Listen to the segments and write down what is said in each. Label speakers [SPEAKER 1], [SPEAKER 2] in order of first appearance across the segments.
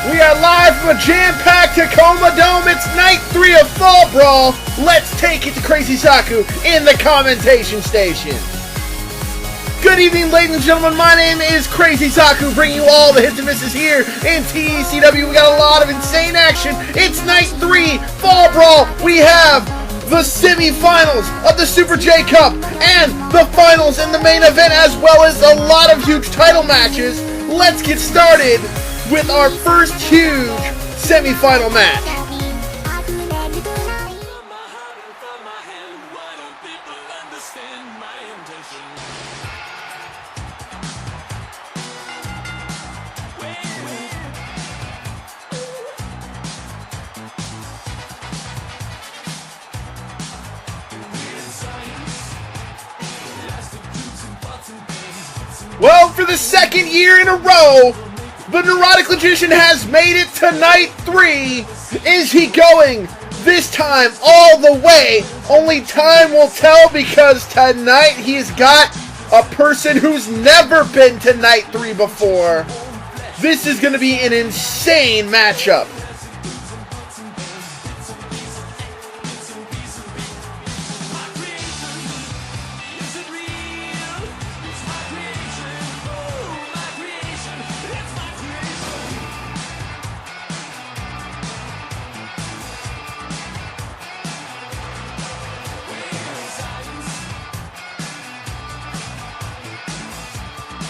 [SPEAKER 1] We are live from a jam-packed Tacoma Dome. It's night 3 of Fallbrawl. Let's take it to Crazy Saku in the commentation station. Good evening, ladies and gentlemen. My name is Crazy Saku, bringing you all the hits and misses here in TCW. We got a lot of insane action. It's night 3, Fallbrawl. We have the semifinals of the Super J Cup and the finals in the main event, as well as a lot of huge title matches. Let's get started with our first huge semifinal match. Well, for the second year in a row, the Neurotic Logician has made it to night 3. Is he going this time all the way? Only time will tell, because tonight he's got a person who's never been to night 3 before. This is going to be an insane matchup.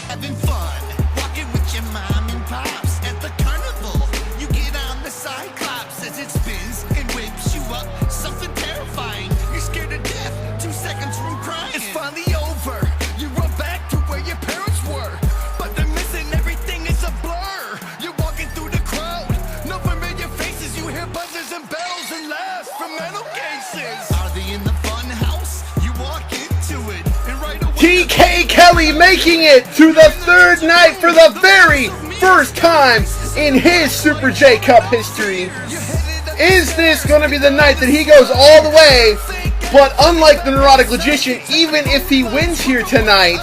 [SPEAKER 2] Having fun, walking with your mom and pops at the carnival. You get on the Cyclops as it spins and whips you up. Something terrifying. You're scared to death. 2 seconds from crying. It's finally over. You run back to where your parents were, but they're missing everything. It's a blur. You're walking through the crowd. No familiar faces. You hear buzzers and bells and laughs from metal cases. Are they in the fun house? You walk into it and right away.
[SPEAKER 1] TK Kelly making it to the third night for the very first time in his Super J Cup history. Is this going to be the night that he goes all the way? But unlike the Neurotic Logician, even if he wins here tonight,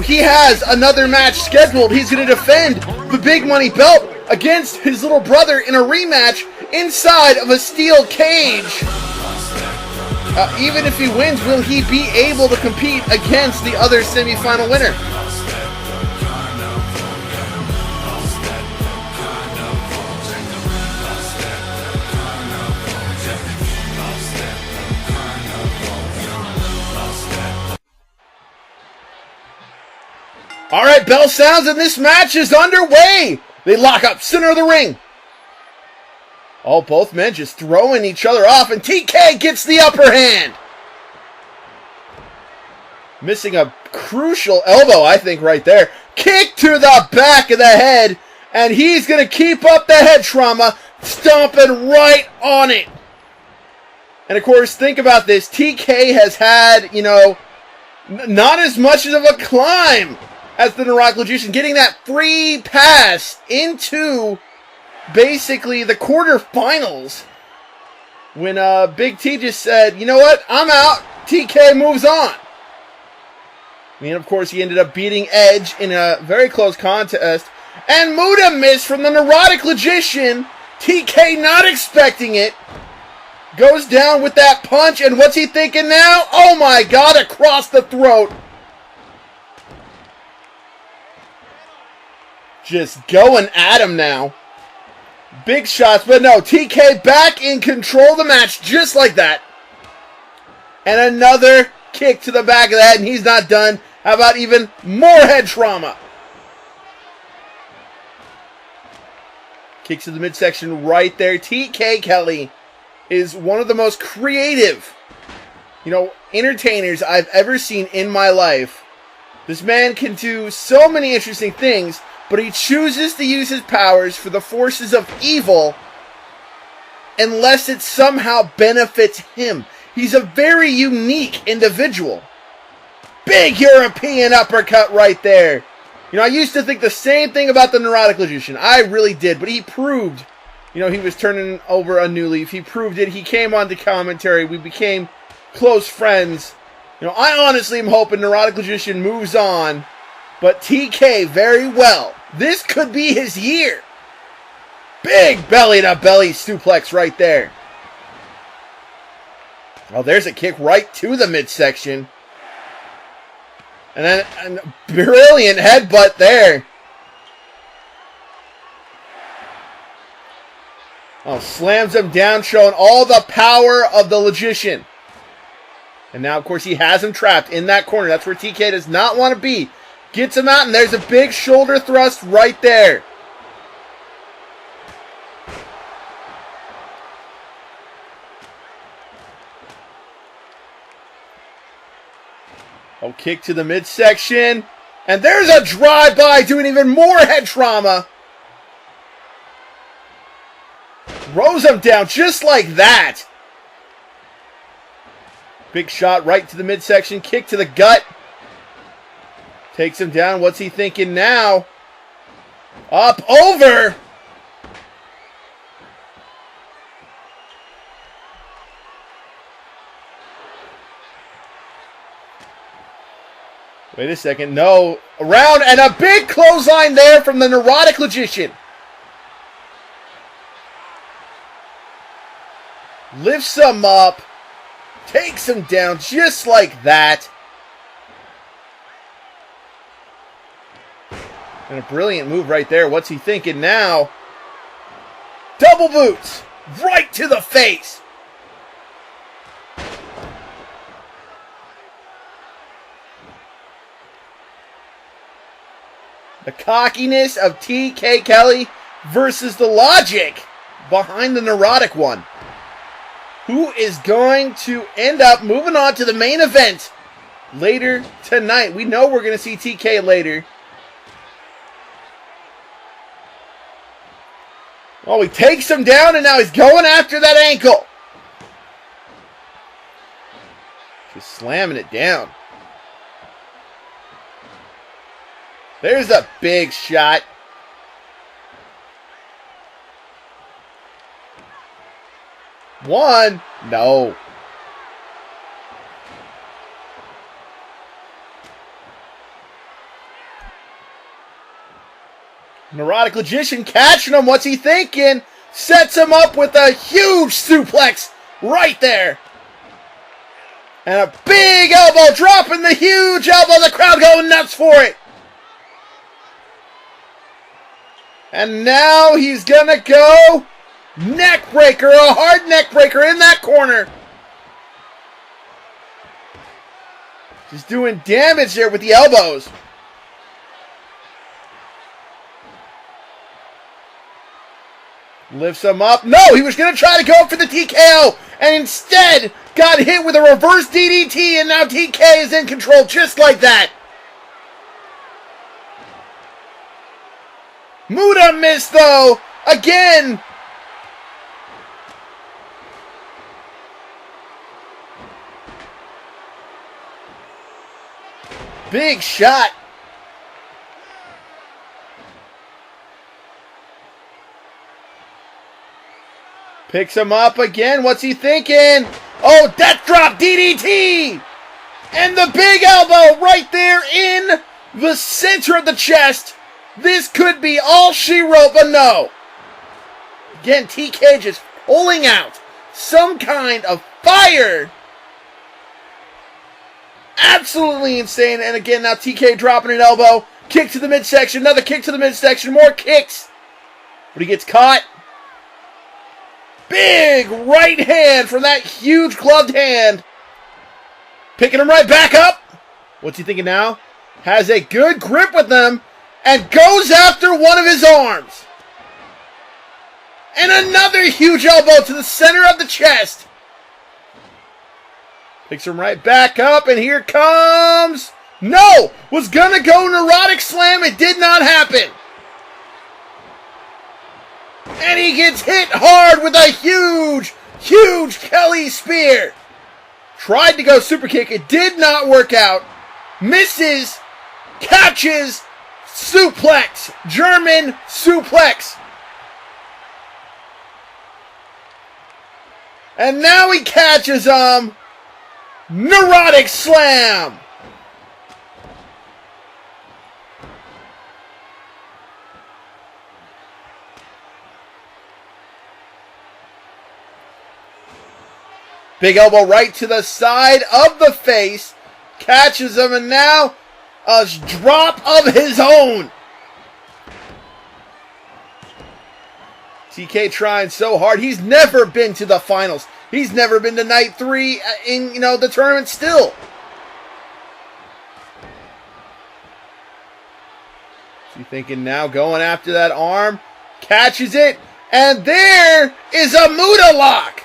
[SPEAKER 1] he has another match scheduled. He's going to defend the big money belt against his little brother in a rematch inside of a steel cage. Even if he wins, will he be able to compete against the other semifinal winner? All right, bell sounds and this match is underway. They lock up center of the ring. Oh, both men just throwing each other off, and TK gets the upper hand. Missing a crucial elbow, I think, right there. Kick to the back of the head, and he's going to keep up the head trauma, stomping right on it. And, of course, think about this. TK has had, not as much of a climb as the Neurotic Logician, getting that free pass into basically the quarterfinals when Big T just said, you know what, I'm out. TK moves on. Of course, he ended up beating Edge in a very close contest, and Muda missed from the Neurotic Logician. TK not expecting it, goes down with that punch, and what's he thinking now? Oh my God, across the throat. Just going at him now. Big shots, but no, TK back in control of the match, just like that. And another kick to the back of the head, and he's not done. How about even more head trauma? Kicks to the midsection right there. TK Kelly is one of the most creative, entertainers I've ever seen in my life. This man can do so many interesting things, but he chooses to use his powers for the forces of evil unless it somehow benefits him. He's a very unique individual. Big European uppercut right there. I used to think the same thing about the Neurotic Logician. I really did, but he proved, he was turning over a new leaf. He proved it. He came on to commentary. We became close friends. I honestly am hoping Neurotic Logician moves on, but TK very well. This could be his year. Big belly-to-belly suplex right there. Oh, there's a kick right to the midsection. And then a brilliant headbutt there. Oh, slams him down, showing all the power of the Logician. And now, of course, he has him trapped in that corner. That's where TK does not want to be. Gets him out, and there's a big shoulder thrust right there. Oh, kick to the midsection. And there's a drive-by doing even more head trauma. Throws him down just like that. Big shot right to the midsection. Kick to the gut. Takes him down. What's he thinking now? Up, over. Wait a second. No. Around and a big clothesline there from the Neurotic Logician. Lifts him up. Takes him down just like that. And a brilliant move right there. What's he thinking now? Double boots. Right to the face. The cockiness of TK Kelly versus the logic behind the neurotic one. Who is going to end up moving on to the main event later tonight. We know we're going to see TK later. Oh, he takes him down, and now he's going after that ankle. Just slamming it down. There's a big shot. One. No. Neurotic Logician catching him. What's he thinking? Sets him up with a huge suplex right there. And a big elbow, dropping the huge elbow. The crowd going nuts for it. And now he's gonna go neck breaker, a hard neck breaker in that corner. Just doing damage there with the elbows. Lifts him up. No, he was going to try to go for the TKO and instead got hit with a reverse DDT, and now TK is in control just like that. Muda missed though. Again. Big shot. Picks him up again. What's he thinking? Oh, death drop DDT. And the big elbow right there in the center of the chest. This could be all she wrote, but no. Again, TK just pulling out some kind of fire. Absolutely insane. And again, now TK dropping an elbow. Kick to the midsection. Another kick to the midsection. More kicks. But he gets caught. Big right hand from that huge gloved hand. Picking him right back up. What's he thinking now? Has a good grip with them. And goes after one of his arms. And another huge elbow to the center of the chest. Picks him right back up, and here comes... No! Was gonna go neurotic slam, it did not happen. And he gets hit hard with a huge, huge Kelly spear. Tried to go super kick, it did not work out. Misses, catches, suplex, German suplex. And now he catches him. Neurotic slam. Big elbow right to the side of the face. Catches him, and now a drop of his own. TK trying so hard. He's never been to the finals. He's never been to night 3 in, the tournament still. Is he thinking now going after that arm? Catches it. And there is a Muda lock.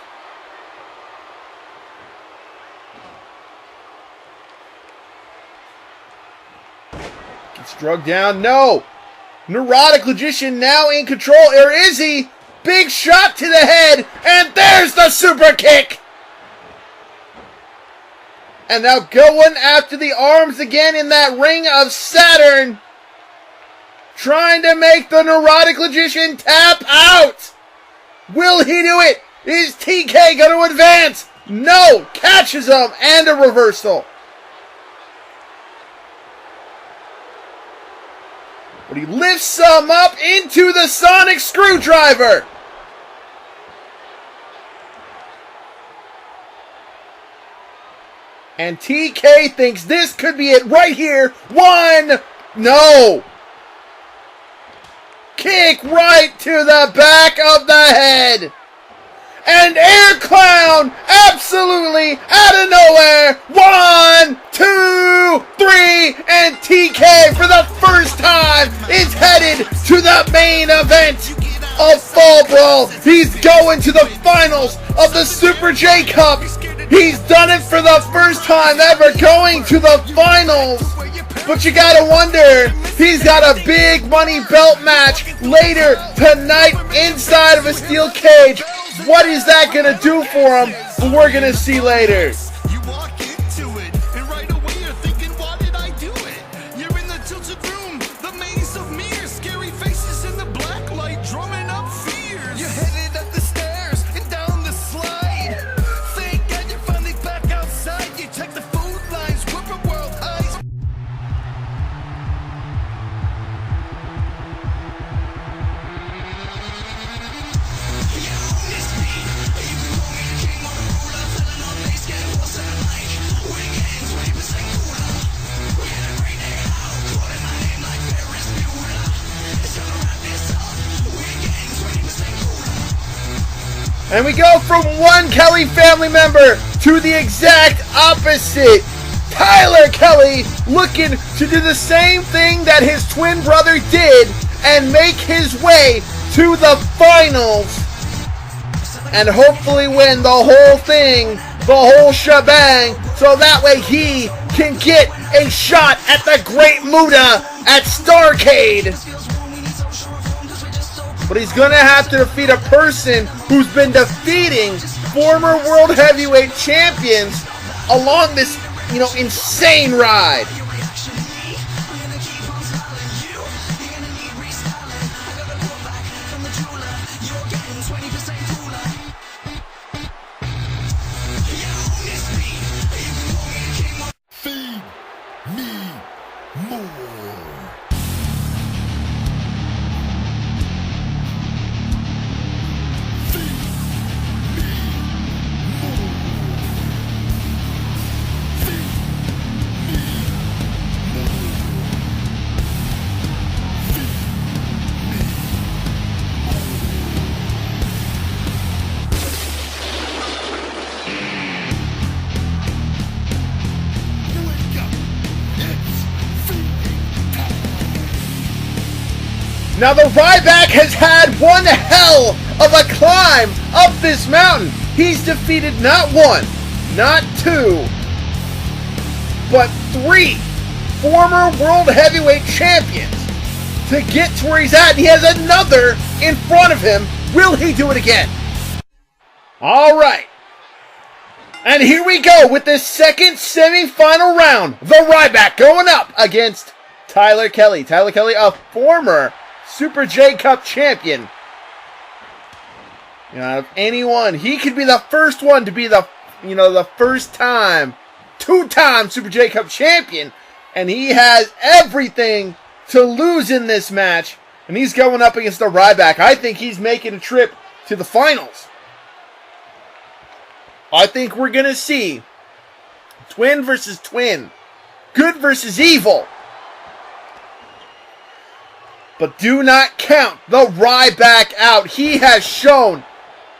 [SPEAKER 1] Gets drugged down. No. Neurotic Logician now in control. Or is he? Big shot to the head. And there's the super kick. And now going after the arms again in that ring of Saturn. Trying to make the Neurotic Logician tap out. Will he do it? Is TK going to advance? No. Catches him and a reversal. But he lifts him up into the Sonic Screwdriver. And TK thinks this could be it right here. 1. No. Kick right to the back of the head. And Air Clown absolutely out of nowhere. 1, 2, 3. And TK for the first time is headed to the main event of Fallbrawl. He's going to the finals of the Super J Cup. He's done it for the first time ever, going to the finals. But you gotta wonder, he's got a big money belt match later tonight inside of a steel cage. What is that gonna do for him? We're gonna see later.
[SPEAKER 2] You walk into it, and right away you're thinking, why did I do it? You're in the tilted room, the maze of mirrors, scary faces in the black light, drumming up fears. You're headed up the stairs and down the slide. Thank God you're finally back outside. You check the food lines, whipper world eyes.
[SPEAKER 1] And we go from one Kelly family member to the exact opposite. Tyler Kelly looking to do the same thing that his twin brother did and make his way to the finals. And hopefully win the whole thing, the whole shebang, so that way he can get a shot at the Great Muda at Starrcade. But he's going to have to defeat a person who's been defeating former World Heavyweight Champions along this, insane ride.
[SPEAKER 2] Feed me more.
[SPEAKER 1] Now the Ryback has had one hell of a climb up this mountain. He's defeated not 1, not 2, but 3 former World Heavyweight Champions to get to where he's at. And he has another in front of him. Will he do it again? All right. And here we go with the second semifinal round. The Ryback going up against Tyler Kelly. Tyler Kelly, a former Super J Cup champion. Out of anyone, he could be the first one to be the first time, 2-time Super J Cup champion. And he has everything to lose in this match. And he's going up against the Ryback. I think he's making a trip to the finals. I think we're going to see twin versus twin. Good versus evil. But do not count the Ryback out. He has shown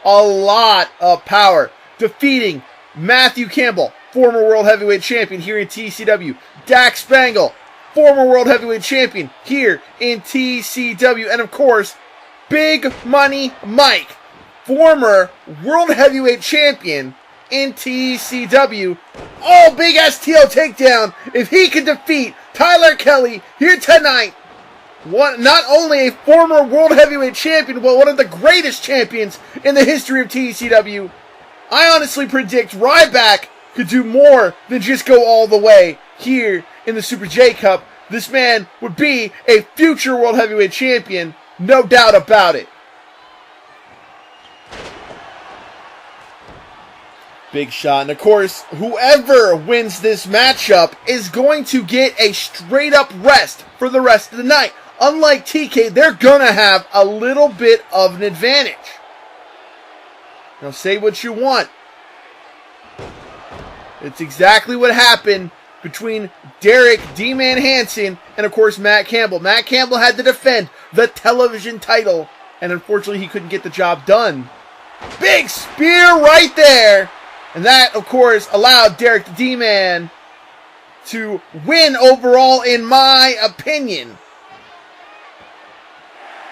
[SPEAKER 1] a lot of power, defeating Matthew Campbell, former World Heavyweight Champion here in TCW. Dax Spangle, former World Heavyweight Champion here in TCW. And of course, Big Money Mike, former World Heavyweight Champion in TCW. Oh, big STO takedown if he can defeat Tyler Kelly here tonight. Not only a former World Heavyweight Champion, but one of the greatest champions in the history of TCW. I honestly predict Ryback could do more than just go all the way here in the Super J Cup. This man would be a future World Heavyweight Champion, no doubt about it. Big shot. And of course, whoever wins this matchup is going to get a straight up rest for the rest of the night. Unlike TK, they're going to have a little bit of an advantage. Now say what you want. It's exactly what happened between Derek D-Man Hansen and of course Matt Campbell. Matt Campbell had to defend the television title, and unfortunately he couldn't get the job done. Big spear right there. And that, of course, allowed Derek the D-Man to win overall, in my opinion.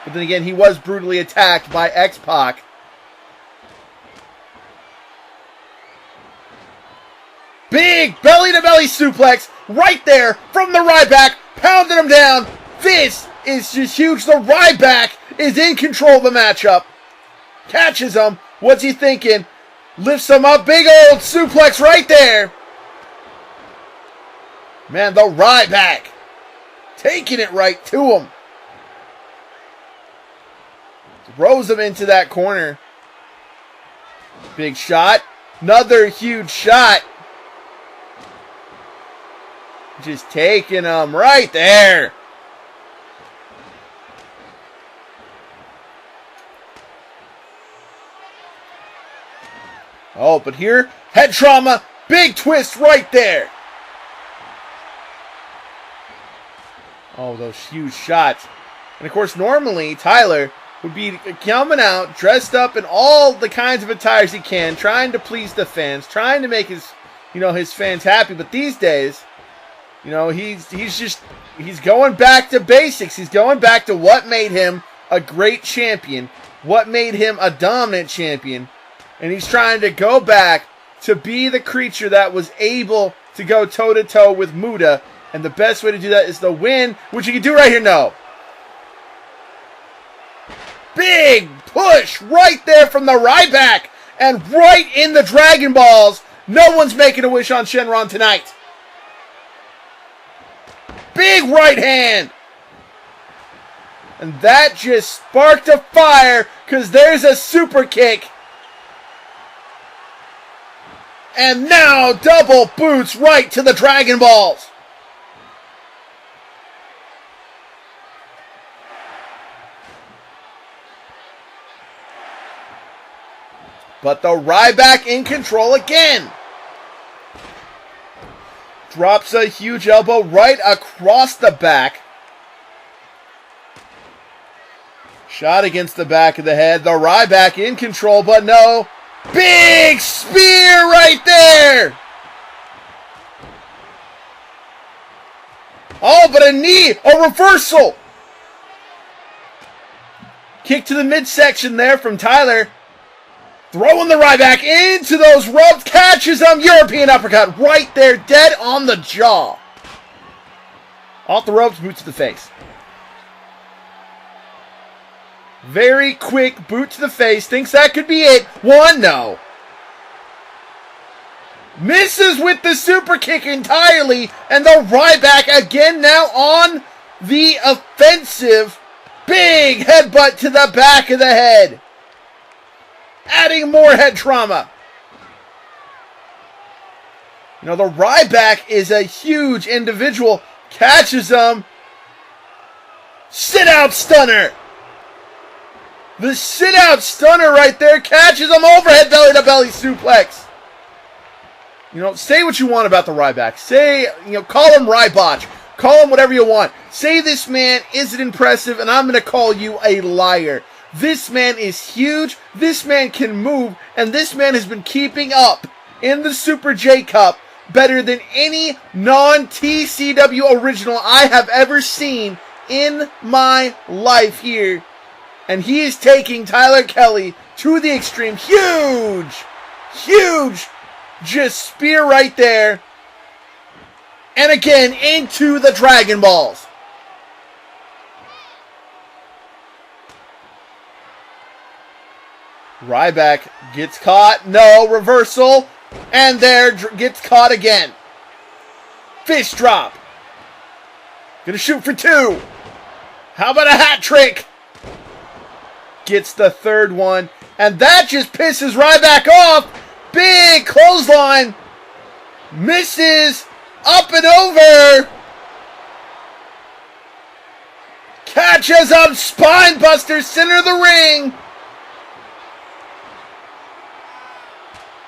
[SPEAKER 1] But then again, he was brutally attacked by X-Pac. Big belly-to-belly suplex right there from the Ryback. Pounded him down. This is just huge. The Ryback is in control of the matchup. Catches him. What's he thinking? Lifts him up. Big old suplex right there. Man, the Ryback taking it right to him. Throws him into that corner. Big shot. Another huge shot. Just taking him right there. Oh, but here, head trauma. Big twist right there. Oh, those huge shots. And of course, normally, Tyler would be coming out, dressed up in all the kinds of attires he can, trying to please the fans, trying to make his fans happy. But these days, he's going back to basics. He's going back to what made him a great champion, what made him a dominant champion. And he's trying to go back to be the creature that was able to go toe-to-toe with Muta. And the best way to do that is to win, which you can do right here. No. Big push right there from the Ryback. And right in the Dragon Balls. No one's making a wish on Shenron tonight. Big right hand. And that just sparked a fire, because there's a super kick. And now double boots right to the Dragon Balls. But the Ryback in control again. Drops a huge elbow right across the back. Shot against the back of the head. The Ryback in control, but no. Big spear right there. Oh, but a knee, a reversal. Kick to the midsection there from Tyler. Throwing the Ryback into those ropes. Catches him. European uppercut right there. Dead on the jaw. Off the ropes. Boot to the face. Very quick boot to the face. Thinks that could be it. One, no. Misses with the super kick entirely. And the Ryback again now on the offensive. Big headbutt to the back of the head. Adding more head trauma. The Ryback is a huge individual. Catches him. Sit out stunner. The sit out stunner right there catches him. Overhead belly to belly suplex. You know, say what you want about the Ryback. Say, you know, call him Rybotch. Call him whatever you want. Say this man isn't impressive, and I'm going to call you a liar. This man is huge. This man can move, and this man has been keeping up in the Super J Cup better than any non-TCW original I have ever seen in my life here. And he is taking Tyler Kelly to the extreme. Huge! Huge! Just spear right there. And again, into the Dragon Balls. Ryback gets caught. No, reversal. And there, gets caught again. Fish drop. Gonna shoot for 2. How about a hat trick? Gets the third one. And that just pisses Ryback off. Big clothesline. Misses. Up and over. Catches him. Spine buster. Center of the ring.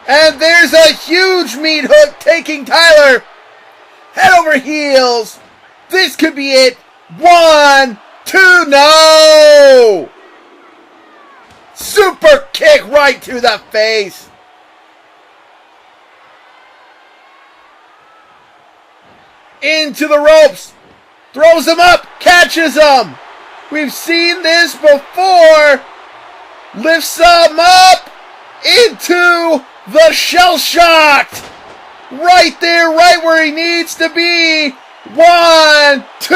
[SPEAKER 1] And there's a huge meat hook taking Tyler head over heels. This could be it. 1, 2, no! Super kick right to the face. Into the ropes. Throws him up. Catches him. We've seen this before. Lifts him up into the shell shocked. Right there, right where he needs to be. 1, 2,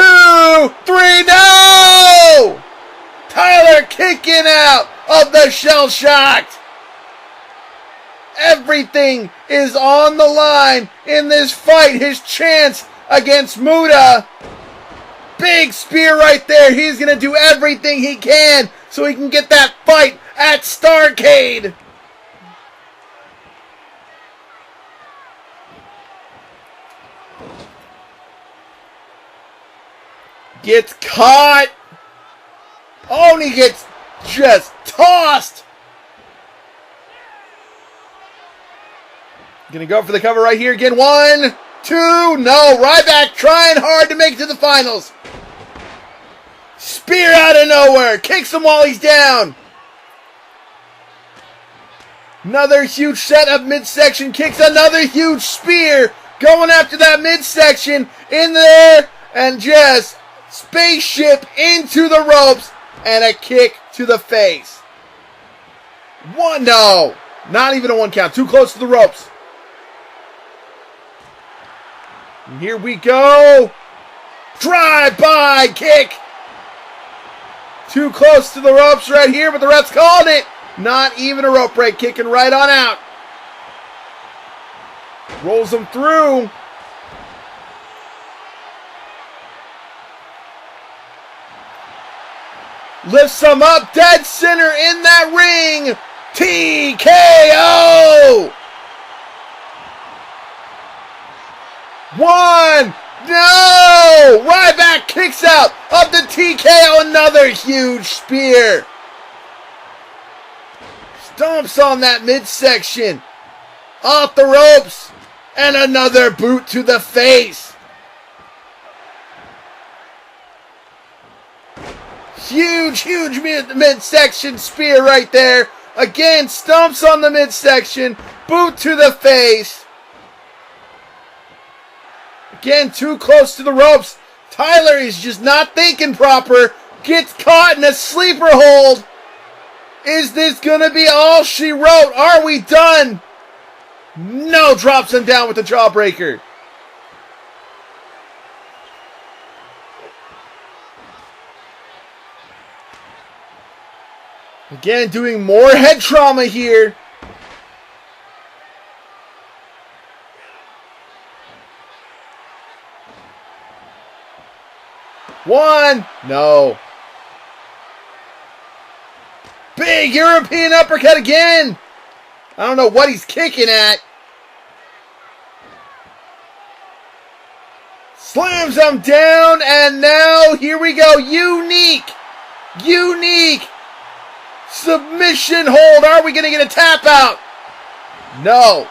[SPEAKER 1] 3, no! Tyler kicking out of the shell shocked. Everything is on the line in this fight. His chance against Muta. Big spear right there. He's going to do everything he can so he can get that fight at Starrcade. Gets caught. Oh, and he gets just tossed. Gonna go for the cover right here again. 1, 2, no. Ryback trying hard to make it to the finals. Spear out of nowhere. Kicks him while he's down. Another huge set of midsection kicks. Another huge spear. Going after that midsection. In there. And just spaceship into the ropes. And a kick to the face. 1, no. Not even a 1 count. Too close to the ropes. And here we go. Drive-by kick. Too close to the ropes right here, but the ref's called it. Not even a rope break. Kicking right on out. Rolls him through. Lifts him up. Dead center in that ring. TKO. 1, no! Ryback kicks out of the TKO. Another huge spear. Stomps on that midsection. Off the ropes. And another boot to the face. Huge midsection spear right there. Again, stomps on the midsection. Boot to the face. Again, too close to the ropes. Tyler is just not thinking proper. Gets caught in a sleeper hold. Is this going to be all she wrote? Are we done? No, drops him down with the jawbreaker. Again, doing more head trauma here. One, no. Big European uppercut again. I don't know what he's kicking at. Slams him down, and now here we go. Unique submission hold. Are we going to get a tap out? No.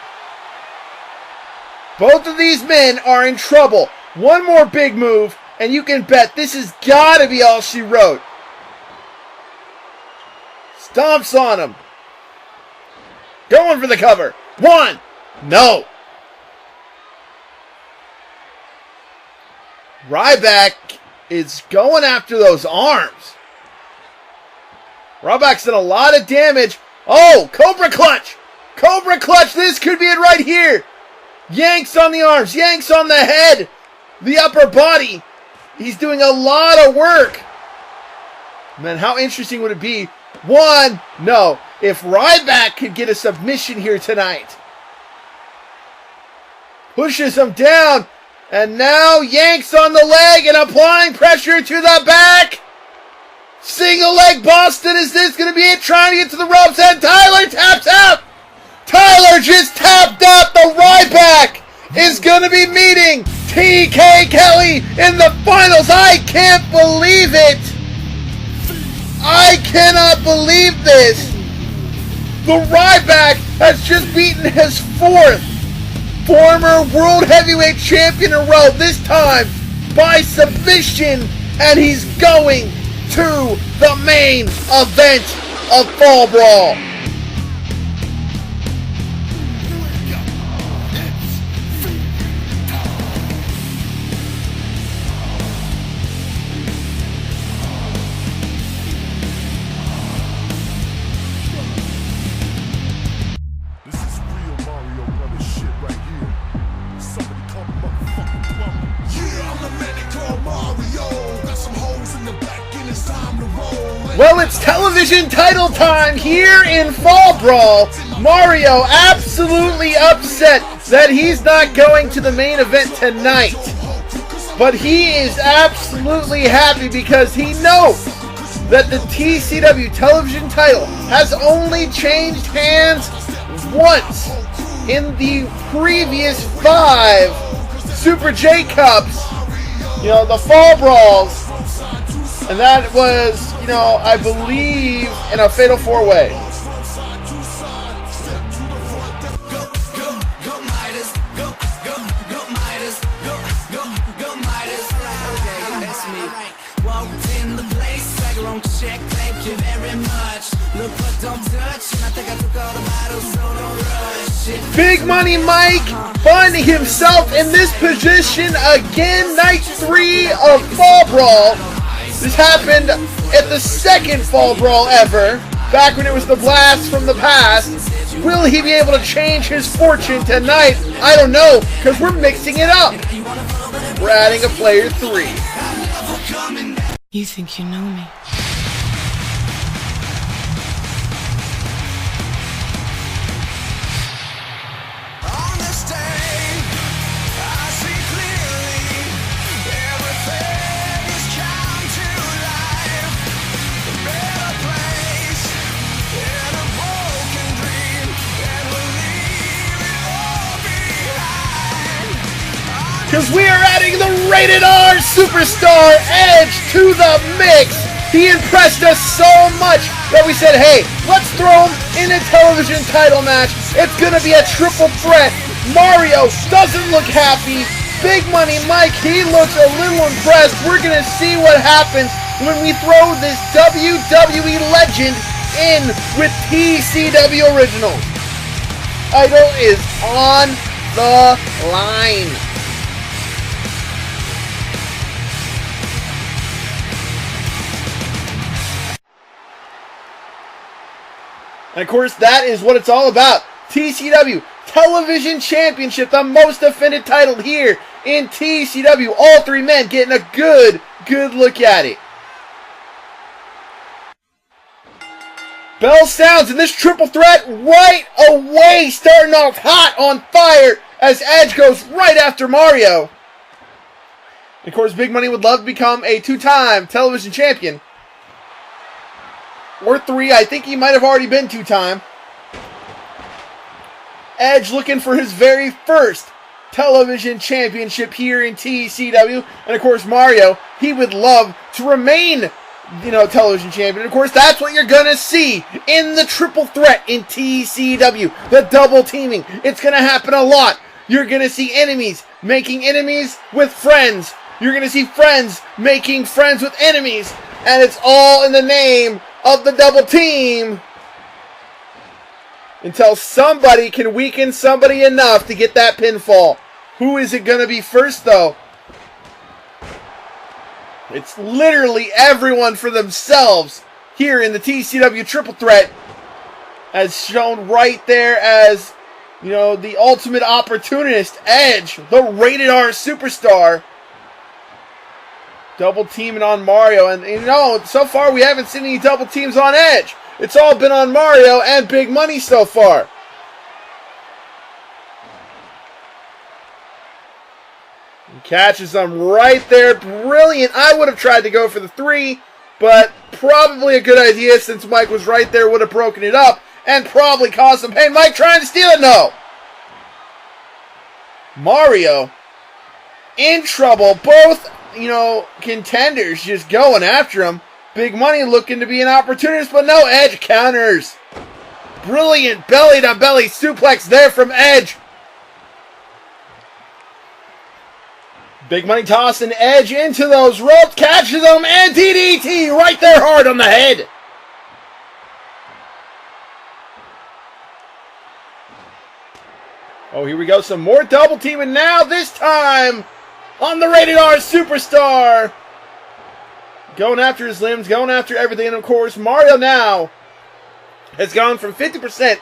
[SPEAKER 1] Both of these men are in trouble. One more big move, and you can bet this has got to be all she wrote. Stomps on him. Going for the cover. One. No. Ryback is going after those arms. Ryback's done a lot of damage. Oh, Cobra Clutch. Cobra Clutch. This could be it right here. Yanks on the arms. Yanks on the head. The upper body. He's doing a lot of work. Man, how interesting would it be? One. No. If Ryback could get a submission here tonight. Pushes him down. And now yanks on the leg and applying pressure to the back. Single leg Boston. Is this going to be it? Trying to get to the ropes. And Tyler taps out. Tyler just tapped out. The Ryback is going to be meeting TK Kelly in the finals. I can't believe it. I cannot believe this. The Ryback has just beaten his fourth former World Heavyweight Champion in a row, this time by submission, and he's going to the main event of Fallbrawl. Well, it's television title time here in Fallbrawl. Mario absolutely upset that he's not going to the main event tonight. But he is absolutely happy because he knows that the TCW television title has only changed hands once in the previous 5 Super J Cups. You know, the Fallbrawls. And that was, you know, I believe in a Fatal 4-Way. Big Money Mike finding himself in this position again, night 3 of Fallbrawl. This happened at the second Fallbrawl ever, back when it was the blast from the past. Will he be able to change his fortune tonight? I don't know, because we're mixing it up. We're adding a player 3.
[SPEAKER 3] You think you know me?
[SPEAKER 1] Because we are adding the Rated R Superstar Edge to the mix. He impressed us so much that we said, hey, let's throw him in a television title match. It's going to be a triple threat. Mario doesn't look happy. Big Money Mike, he looks a little impressed. We're going to see what happens when we throw this WWE legend in with TCW Originals. Title is on the line. And of course, that is what it's all about. TCW Television Championship, the most defended title here in TCW. All 3 men getting a good look at it. Bell sounds, and this triple threat right away, starting off hot on fire as Edge goes right after Mario. And of course, Big Money would love to become a 2-time television champion. Or 3, I think he might have already been 2-time. Edge looking for his very first television championship here in TCW. And of course, Mario, he would love to remain, you know, television champion. And of course, that's what you're going to see in the triple threat in TCW. The double teaming. It's going to happen a lot. you're going to see enemies making enemies with friends. You're going to see friends making friends with enemies. And it's all in the name of the double team. Until somebody can weaken somebody enough to get that pinfall. Who is it going to be first, though? It's literally everyone for themselves here in the TCW Triple Threat. As shown right there as, you know, the ultimate opportunist, Edge, the Rated R Superstar. Double teaming on Mario. And, you know, so far we haven't seen any double teams on Edge. It's all been on Mario and Big Money so far. He catches them right there. Brilliant. I would have tried to go for the 3, but probably a good idea since Mike was right there. Would have broken it up and probably caused some pain. Mike trying to steal it. No. Mario in trouble. Both, you know, contenders just going after him. Big Money looking to be an opportunist, but no, Edge counters. Brilliant belly-to-belly suplex there from Edge. Big Money tossing Edge into those ropes, catches him, and DDT right there hard on the head. Oh, here we go, some more double teaming now, this time on the Rated R Superstar. Going after his limbs, going after everything. And of course, Mario now has gone from 50%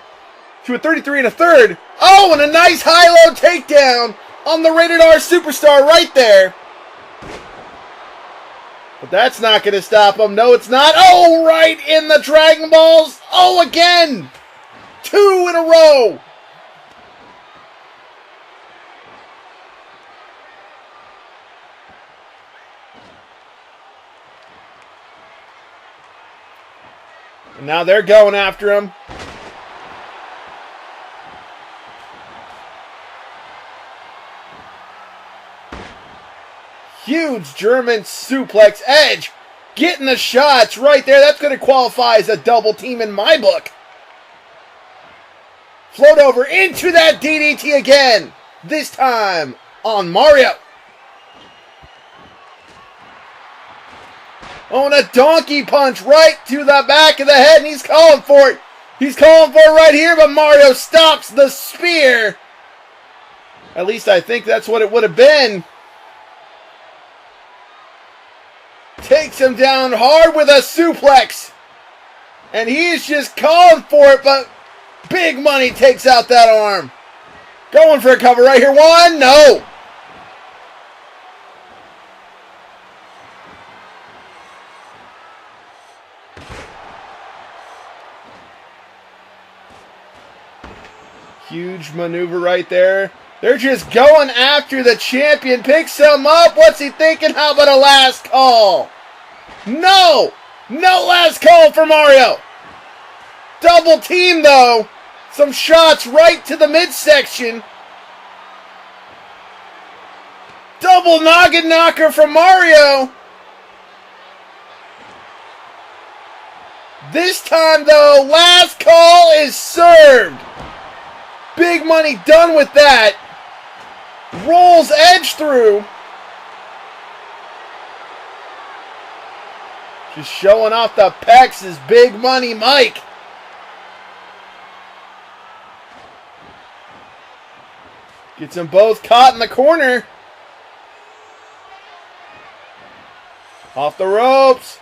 [SPEAKER 1] to a 33 1/3. Oh, and a nice high-low takedown on the Rated R Superstar right there. But that's not going to stop him. No, it's not. Oh, right in the Dragon Balls. Oh, again. 2 in a row. And now they're going after him. Huge German suplex. Edge getting the shots right there. That's going to qualify as a double team in my book. Float over into that DDT again. This time on Mario. Oh, and a donkey punch right to the back of the head, and he's calling for it. He's calling for it right here, but Mario stops the spear. At least I think that's what it would have been. Takes him down hard with a suplex. And he's just calling for it, but Big Money takes out that arm. Going for a cover right here. 1, no. Huge maneuver right there. They're just going after the champion. Picks him up. What's he thinking? How about a last call? No! No last call for Mario. Double team, though. Some shots right to the midsection. Double noggin knocker from Mario. This time, though, last call is served. Big Money done with that. Rolls Edge through. Just showing off the pecs is Big Money Mike. Gets them both caught in the corner. Off the ropes.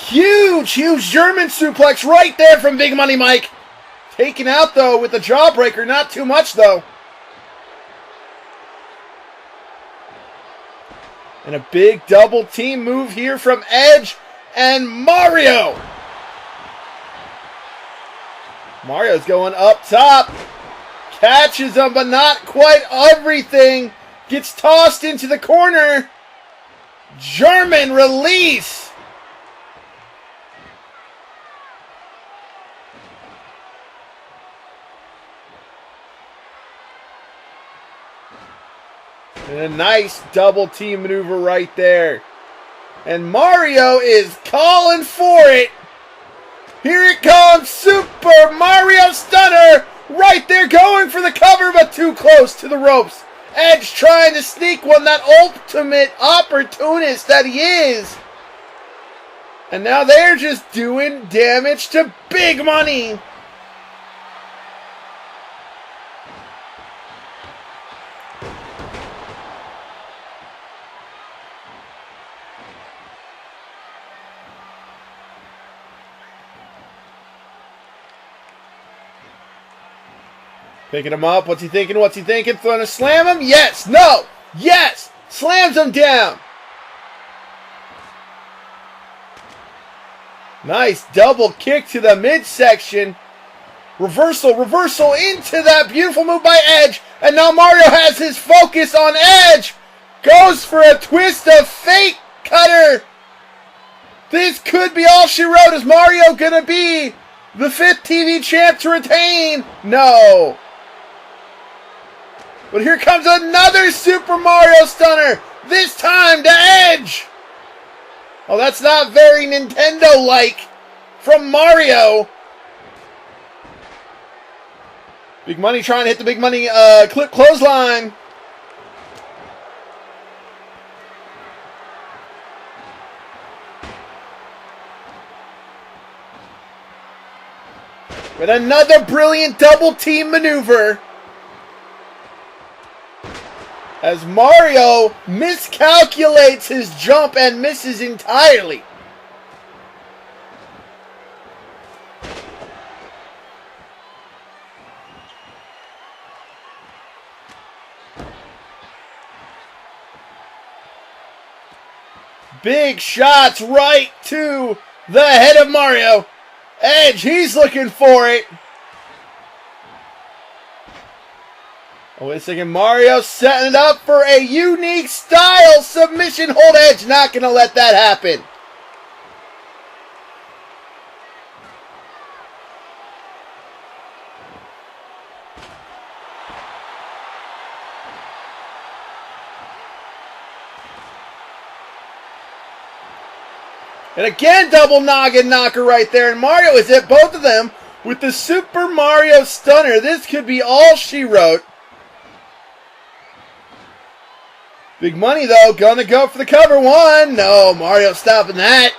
[SPEAKER 1] Huge German suplex right there from Big Money Mike. Taken out, though, with the jawbreaker. Not too much, though. And a big double team move here from Edge and Mario. Mario's going up top. Catches him, but not quite everything. Gets tossed into the corner. German release. And a nice double team maneuver right there. And Mario is calling for it. Here it comes. Super Mario Stunner Right there, going for the cover, but too close to the ropes. Edge trying to sneak one, that ultimate opportunist that he is. And now they're just doing damage to Big Money. Picking him up. What's he thinking? What's he thinking? Trying to slam him? Yes. No. Yes. Slams him down. Nice double kick to the midsection. Reversal into that beautiful move by Edge. And now Mario has his focus on Edge. Goes for a twist of fate cutter. This could be all she wrote. Is Mario going to be the 5th TV champ to retain? No. But here comes another Super Mario Stunner. This time to Edge. Oh, that's not very Nintendo-like from Mario. Big Money trying to hit the Big Money clip clothesline. With another brilliant double team maneuver. As Mario miscalculates his jump and misses entirely. Big shots right to the head of Mario. Edge, he's looking for it. Oh, wait a second. Mario setting it up for a unique style submission hold. Edge not going to let that happen. And again, double noggin knocker right there. And Mario is hit both of them with the Super Mario Stunner. This could be all she wrote. Big Money, though, gonna go for the cover. One. No, Mario stopping that.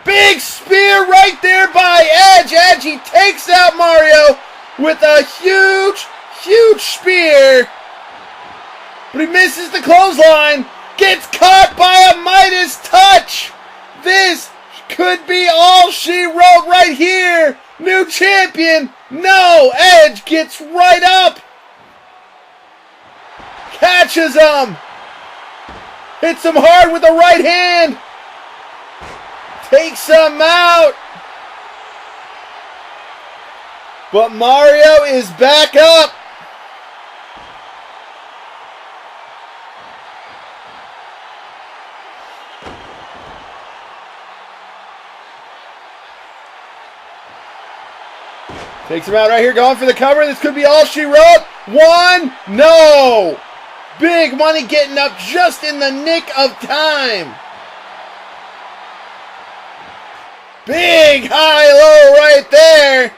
[SPEAKER 1] Big spear right there by Edge. Edge, he takes out Mario with a huge, huge spear. But he misses the clothesline. Gets caught by a Midas touch. This could be all she wrote right here. New champion. No, Edge gets right up. Catches him. Hits him hard with the right hand. Takes him out. But Mario is back up. Takes him out right here, going for the cover. This could be all she wrote. One, no. Big Money getting up just in the nick of time. Big high-low right there.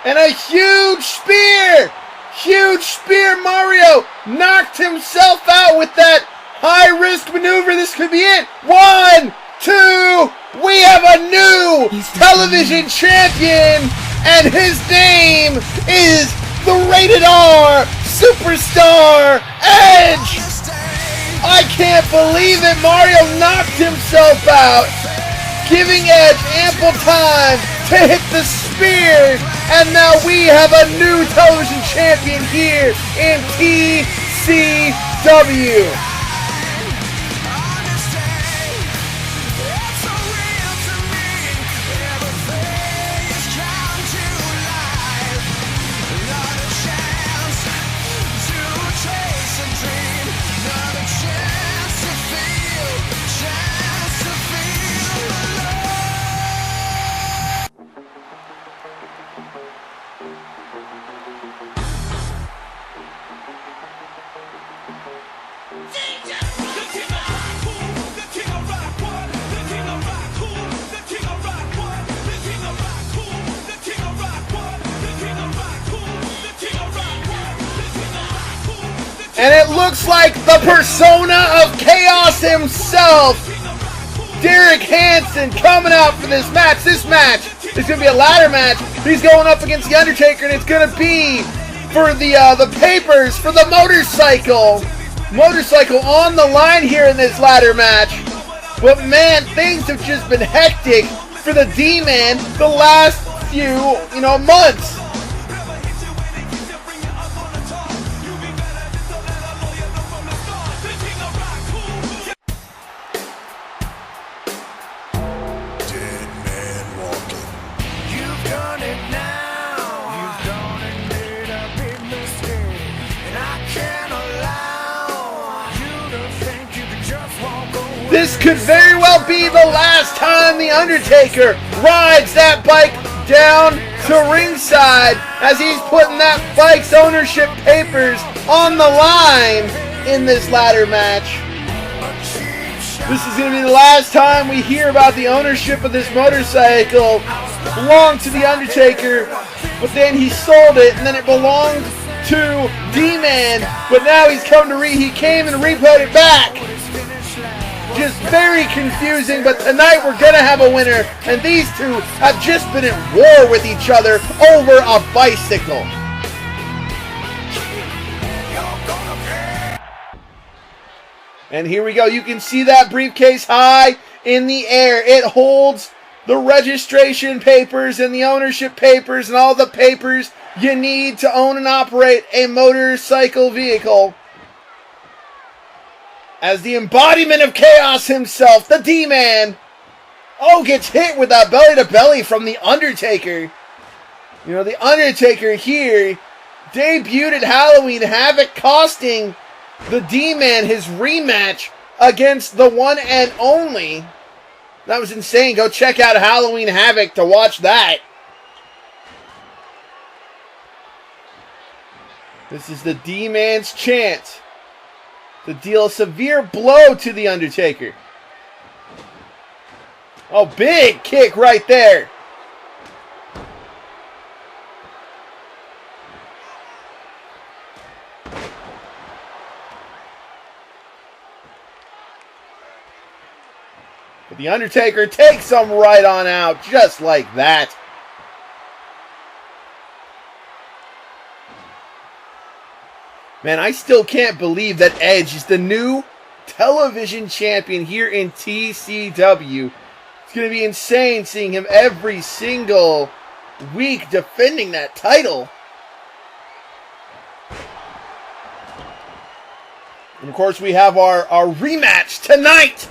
[SPEAKER 1] And a huge spear. Huge spear. Mario knocked himself out with that high-risk maneuver. This could be it. 1, 2. We have a new television champion. And his name is the Rated R Superstar Edge. I can't believe it. Mario knocked himself out, giving Edge ample time to hit the spear. And now we have a new television champion here in TCW. And it looks like the persona of Chaos himself, Derek Hansen, coming out for this match. This match is going to be a ladder match. He's going up against The Undertaker, and it's going to be for the papers, for the motorcycle. Motorcycle on the line here in this ladder match. But man, things have just been hectic for the D-Man the last few, months. This could very well be the last time The Undertaker rides that bike down to ringside as he's putting that bike's ownership papers on the line in this ladder match. This is going to be the last time we hear about the ownership of this motorcycle. It belonged to The Undertaker, but then he sold it, and then it belonged to D-Man, but now he came and repoed it back. Just very confusing, but tonight we're going to have a winner, and these two have just been at war with each other over a bicycle. And here we go. You can see that briefcase high in the air. It holds the registration papers and the ownership papers and all the papers you need to own and operate a motorcycle vehicle. As the embodiment of Chaos himself, the D-Man, gets hit with a belly-to-belly from The Undertaker. The Undertaker here debuted at Halloween Havoc, costing the D-Man his rematch against the one and only. That was insane. Go check out Halloween Havoc to watch that. This is the D-Man's chance to deal a severe blow to The Undertaker. Oh, big kick right there. But The Undertaker takes him right on out, just like that. Man, I still can't believe that Edge is the new television champion here in TCW. It's going to be insane seeing him every single week defending that title. And of course, we have our rematch tonight.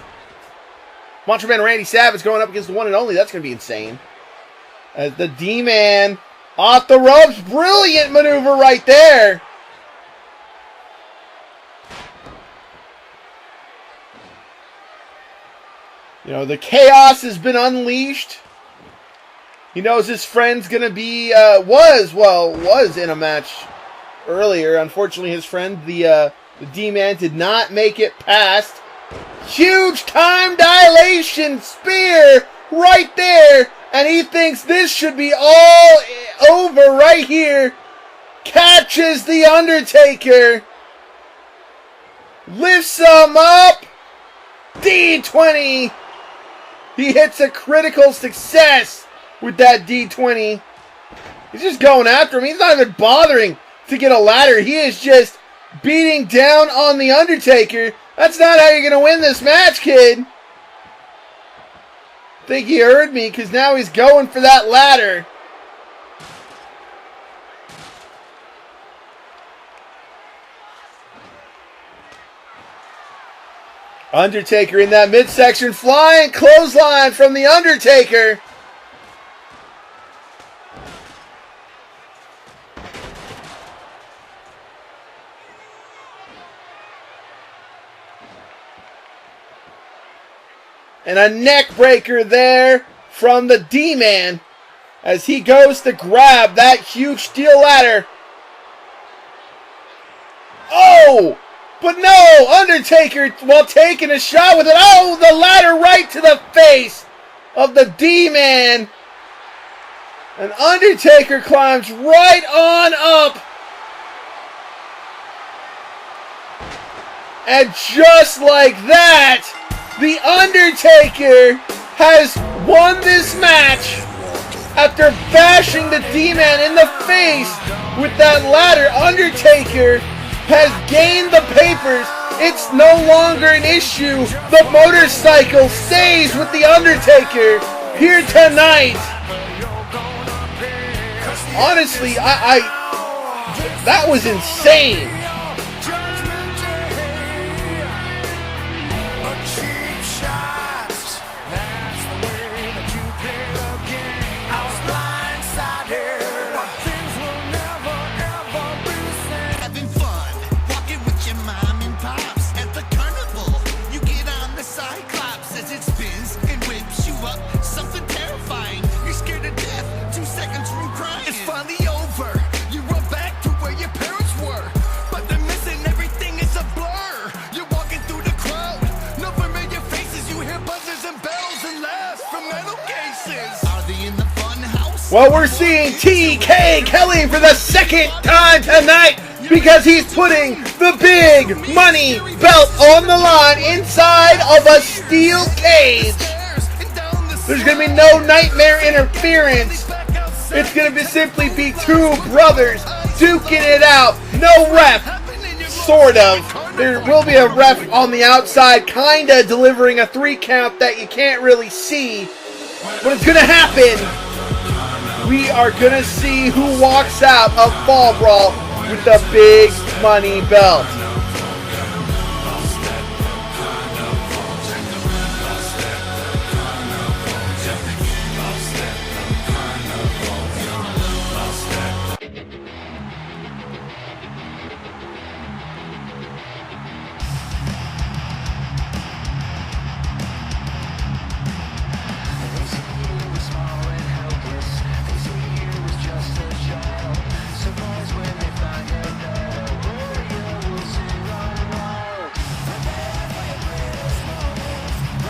[SPEAKER 1] Macho Man Randy Savage going up against the one and only. That's going to be insane. As the D-Man off the ropes. Brilliant maneuver right there. The chaos has been unleashed. He knows his friend's going to be, was in a match earlier. Unfortunately, his friend, the D-Man, did not make it past. Huge time dilation spear right there. And he thinks this should be all over right here. Catches The Undertaker. Lifts him up. D20. He hits a critical success with that D20. He's just going after him. He's not even bothering to get a ladder. He is just beating down on The Undertaker. That's not how you're going to win this match, kid. I think he heard me, because now he's going for that ladder. Undertaker in that midsection, flying clothesline from The Undertaker. And a neck breaker there from the D-Man as he goes to grab that huge steel ladder. Oh! But no! Undertaker, while taking a shot with it. Oh, the ladder right to the face of the D-Man. And Undertaker climbs right on up. And just like that, The Undertaker has won this match after bashing the D-Man in the face with that ladder. Undertaker has gained the papers. It's no longer an issue. The motorcycle stays with The Undertaker here tonight. Honestly, that was insane. Well, we're seeing TK Kelly for the second time tonight because he's putting the big money belt on the line inside of a steel cage. There's going to be no nightmare interference. It's going to simply be two brothers duking it out. No ref, sort of. There will be a ref on the outside, kind of delivering a 3 count that you can't really see. But it's going to happen. We are going to see who walks out of Fallbrawl with the big money belt.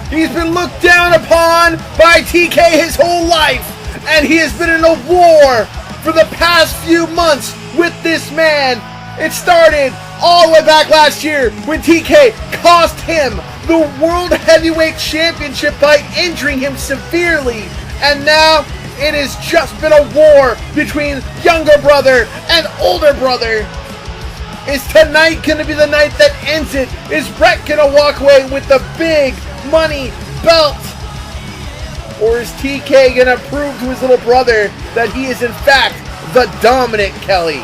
[SPEAKER 1] He's been looked down upon by TK his whole life, and he has been in a war for the past few months with this man. It started all the way back last year when TK cost him the World Heavyweight Championship by injuring him severely, and now it has just been a war between younger brother and older brother. Is tonight going to be the night that ends it? Is Brett going to walk away with the big money belt? Or is TK going to prove to his little brother that he is in fact the dominant Kelly?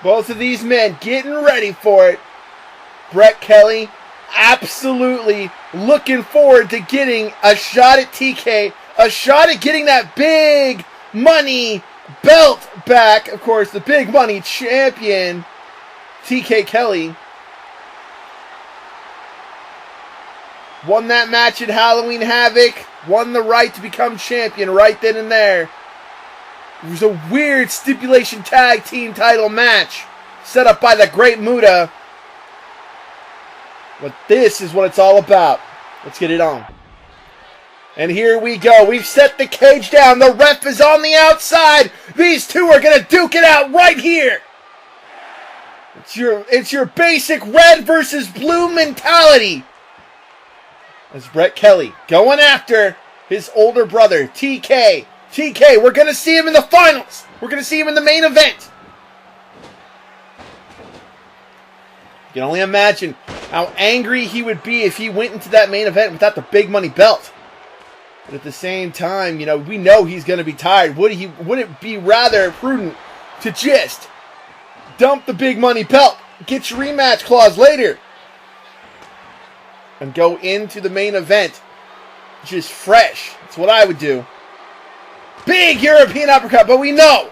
[SPEAKER 1] Both of these men getting ready for it. Brett Kelly absolutely looking forward to getting a shot at TK, a shot at getting that big money belt back. Of course, the big money champion, TK Kelly, won that match at Halloween Havoc, won the right to become champion right then and there. It was a weird stipulation tag team title match set up by the Great Muta. But this is what it's all about. Let's get it on. And here we go. We've set the cage down. The ref is on the outside. These two are going to duke it out right here. It's your basic red versus blue mentality. As Brett Kelly going after his older brother, TK. TK, we're going to see him in the finals. We're going to see him in the main event. You can only imagine how angry he would be if he went into that main event without the big money belt. But at the same time, you know, we know he's going to be tired. Would it be rather prudent to just dump the big money belt, get your rematch clause later, and go into the main event just fresh? That's what I would do. Big European uppercut, but we know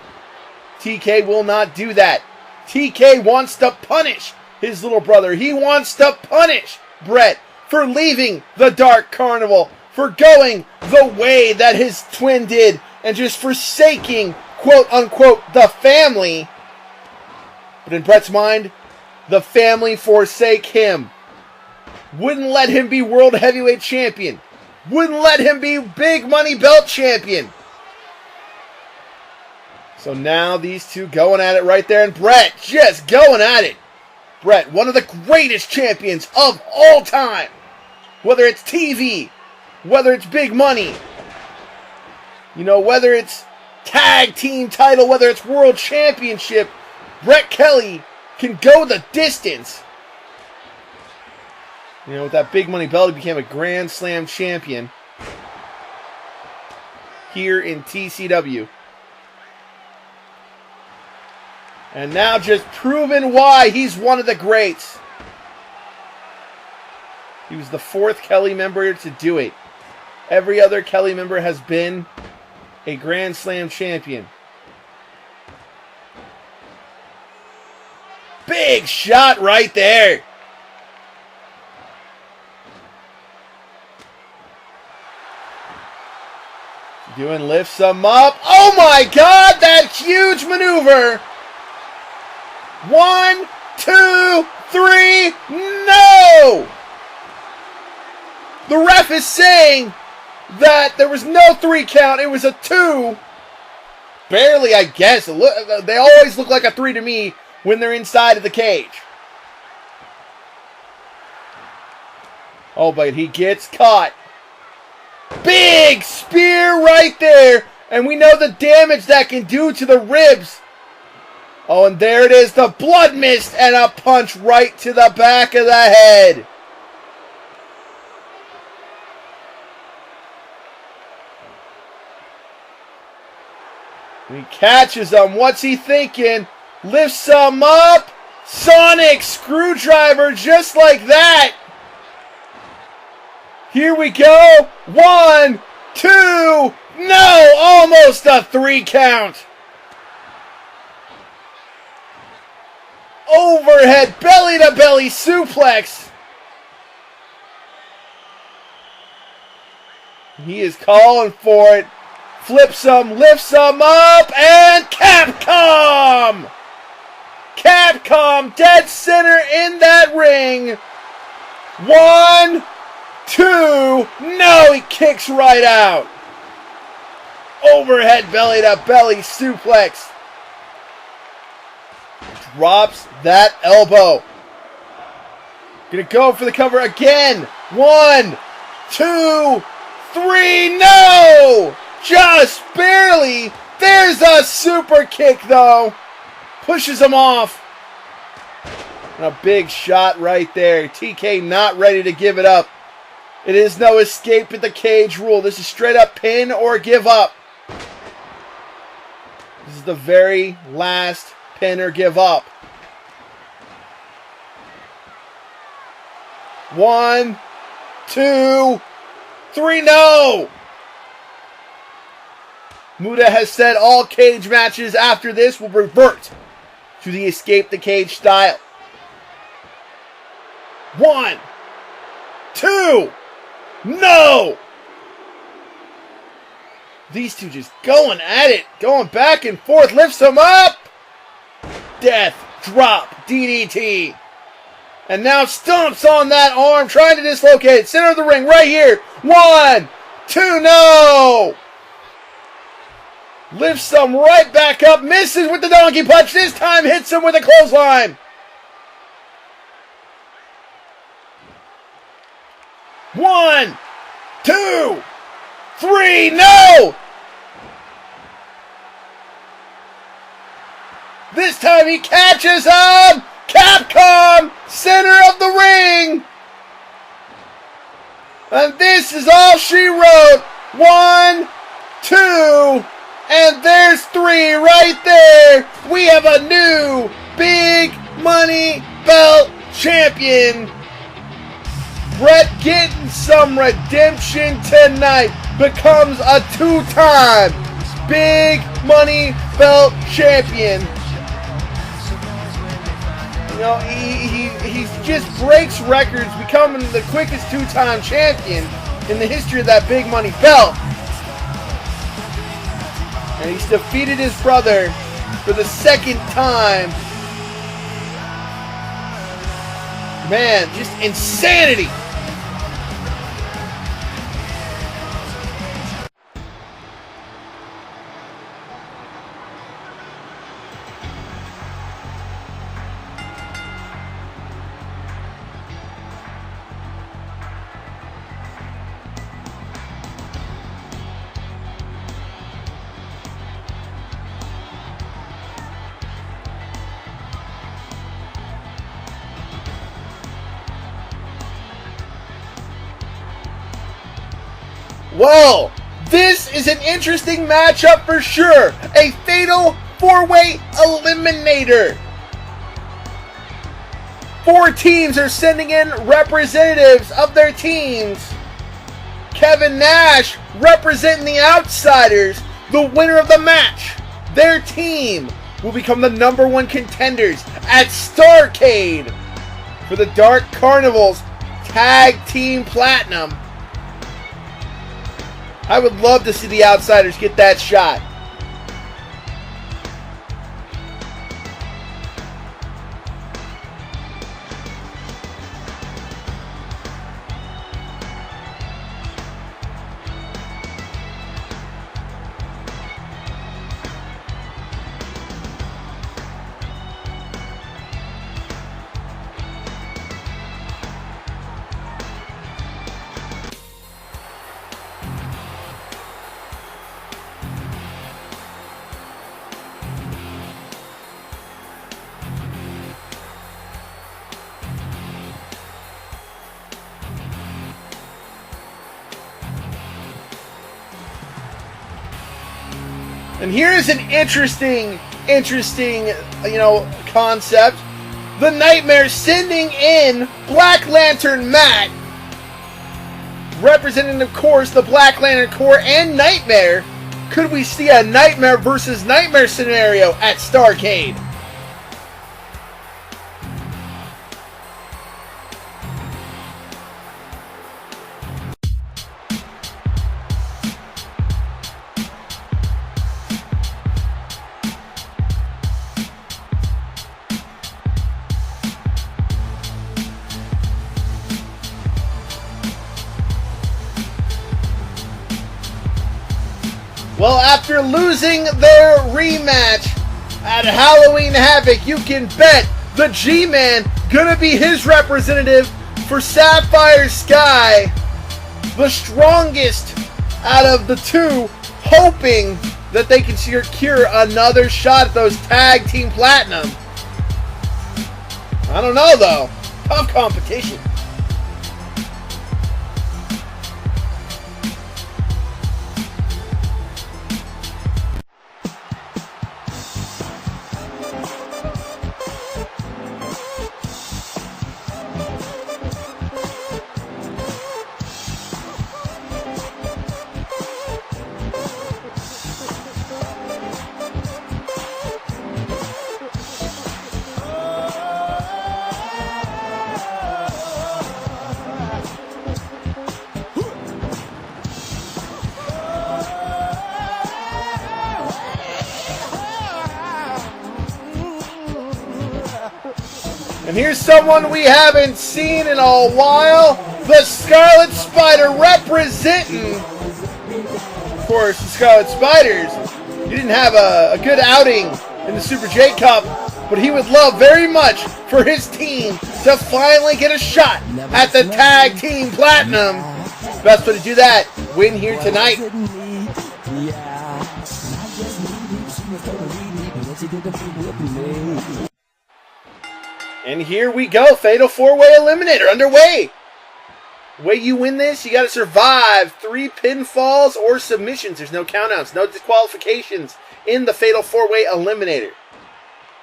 [SPEAKER 1] TK will not do that. TK wants to punish his little brother. He wants to punish Brett for leaving the Dark Carnival, for going the way that his twin did and just forsaking, quote-unquote, the family. But in Bret's mind, the family forsake him. Wouldn't let him be World Heavyweight Champion. Wouldn't let him be Big Money Belt Champion. So now these two going at it right there, and Bret just going at it. Bret, one of the greatest champions of all time. Whether it's TV, whether it's big money, whether it's tag team title, whether it's world championship, Bret Kelly can go the distance. With that big money belt, he became a Grand Slam champion here in TCW. And now just proving why he's one of the greats. He was the 4th Kelly member to do it. Every other Kelly member has been a Grand Slam champion. Big shot right there. Doing lifts him up. Oh my God, that huge maneuver. 1, 2, 3, no! The ref is saying that there was no 3 count, it was a 2. Barely, I guess. They always look like a 3 to me when they're inside of the cage. Oh, but he gets caught. Big spear right there. And we know the damage that can do to the ribs. Oh, and there it is. The blood mist and a punch right to the back of the head. He catches him. What's he thinking? Lifts him up. Sonic screwdriver just like that. Here we go. 1, 2. No, almost a 3 count. Overhead belly to belly suplex. He is calling for it. Flips him, lifts him up, and Capcom! Capcom dead center in that ring. 1, 2, no, he kicks right out. Overhead belly to belly suplex. Drops that elbow. Gonna go for the cover again. 1, 2, 3, no! Just barely. There's a super kick though. Pushes him off. And a big shot right there. TK not ready to give it up. It is no escape at the cage rule. This is straight up pin or give up. This is the very last pin or give up. 1, 2, 3, no! Muta has said all cage matches after this will revert to the escape the cage style. 1, 2, no! These two just going at it, going back and forth, lifts him up! Death, drop, DDT. And now stomps on that arm, trying to dislocate it. Center of the ring, right here. 1, 2, no! Lifts him right back up, misses with the donkey punch. This time hits him with a clothesline. 1, 2, 3, no! This time he catches him! Capcom, center of the ring! And this is all she wrote. 1, 2, and there's 3 right there. We have a new Big Money Belt champion. Bret getting some redemption tonight. Becomes a 2-time Big Money Belt champion. He just breaks records, becoming the quickest 2-time champion. in the history of that big money belt. And he's defeated his brother for the second time. Man, just insanity. Well, this is an interesting matchup for sure. A fatal 4-way eliminator. 4 teams are sending in representatives of their teams. Kevin Nash representing the Outsiders, the winner of the match. Their team will become the #1 contenders at Starrcade for the Dark Carnival's Tag Team Platinum. I would love to see the Outsiders get that shot. And here's an interesting, concept. The Nightmare sending in Black Lantern Matt, representing, of course, the Black Lantern Corps and Nightmare. Could we see a Nightmare versus Nightmare scenario at Starrcade? Well, after losing their rematch at Halloween Havoc, you can bet the G-Man gonna be his representative for Sapphire Sky, the strongest out of the two, hoping that they can secure another shot at those Tag Team Platinum. I don't know, though. Tough competition. And here's someone we haven't seen in a while, the Scarlet Spider representing, of course, the Scarlet Spiders. He didn't have a good outing in the Super J Cup, but he would love very much for his team to finally get a shot at the Tag Team Platinum. Best way to do that, win here tonight. And here we go, Fatal 4-Way Eliminator underway. The way you win this, you got to survive 3 pinfalls or submissions. There's no countouts, no disqualifications in the Fatal 4-Way Eliminator.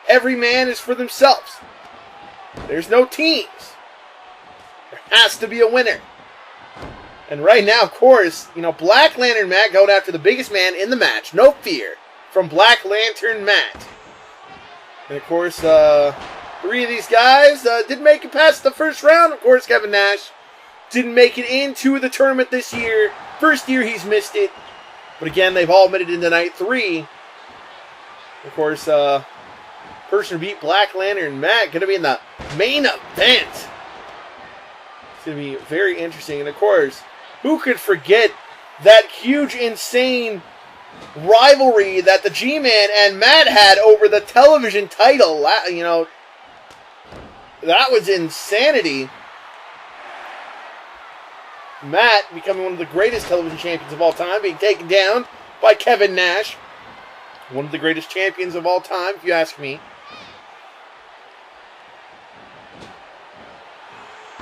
[SPEAKER 1] Every man is for themselves. There's no teams. There has to be a winner. And right now, of course, Black Lantern Matt going after the biggest man in the match. No fear from Black Lantern Matt. And of course, 3 of these guys did make it past the first round. Of course, Kevin Nash didn't make it into the tournament this year. First year he's missed it. But again, they've all made it into night 3. Of course, person to beat Black Lantern Matt going to be in the main event. It's going to be very interesting. And of course, who could forget that huge, insane rivalry that the G-Man and Matt had over the television title? You know, that was insanity. Matt becoming one of the greatest television champions of all time, being taken down by Kevin Nash. One of the greatest champions of all time, if you ask me.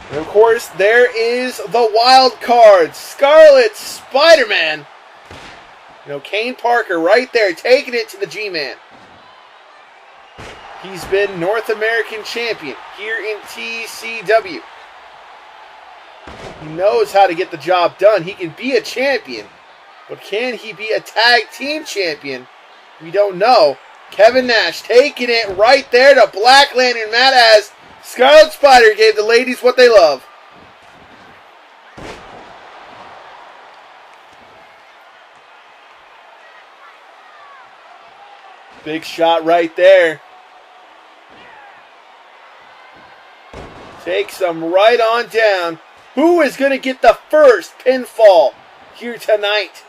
[SPEAKER 1] And of course, there is the wild card, Scarlet Spider-Man. You know, Kane Parker right there, taking it to the G-Man. He's been North American champion here in TCW. He knows how to get the job done. He can be a champion. But can he be a tag team champion? We don't know. Kevin Nash taking it right there to Black Lantern Matt as Scarlet Spider gave the ladies what they love. Big shot right there. Takes them right on down. Who is going to get the first pinfall here tonight?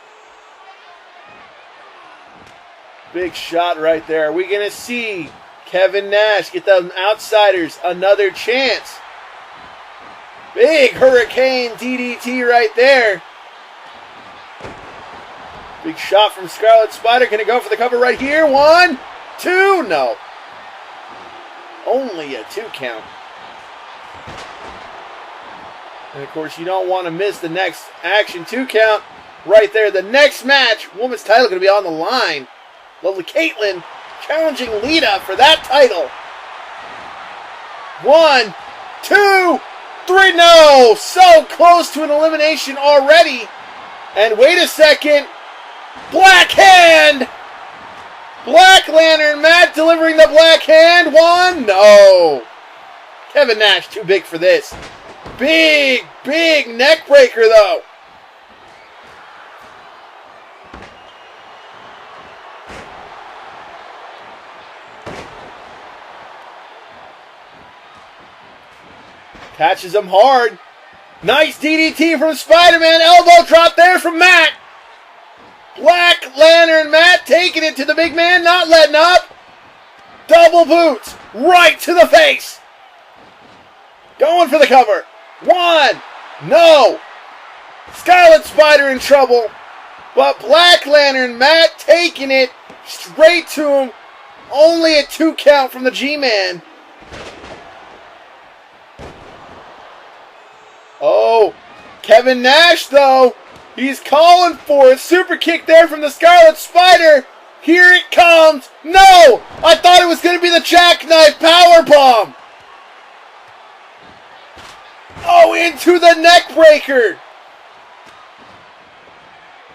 [SPEAKER 1] Big shot right there. Are we going to see Kevin Nash get the Outsiders another chance? Big Hurricane DDT right there. Big shot from Scarlet Spider. Going to go for the cover right here. 1, 2. No. Only a 2 count. And of course, you don't want to miss the next action 2 count right there. The next match, women's title going to be on the line. Lovely Caitlyn challenging Lita for that title. 1, 2, 3. No! So close to an elimination already. And wait a second. Black Hand! Black Lantern Matt delivering the Black Hand. 1. No. Kevin Nash too big for this. Big, big neck breaker though. Catches him hard. Nice DDT from Spider-Man. Elbow drop there from Matt. Black Lantern Matt taking it to the big man. Not letting up. Double boots. Right to the face. Going for the cover. 1. No. Scarlet Spider in trouble. But Black Lantern Matt taking it straight to him. Only a 2 count from the G-Man. Oh, Kevin Nash, though, he's calling for a super kick there from the Scarlet Spider. Here it comes. No, I thought it was going to be the jackknife powerbomb. Oh, into the neck breaker.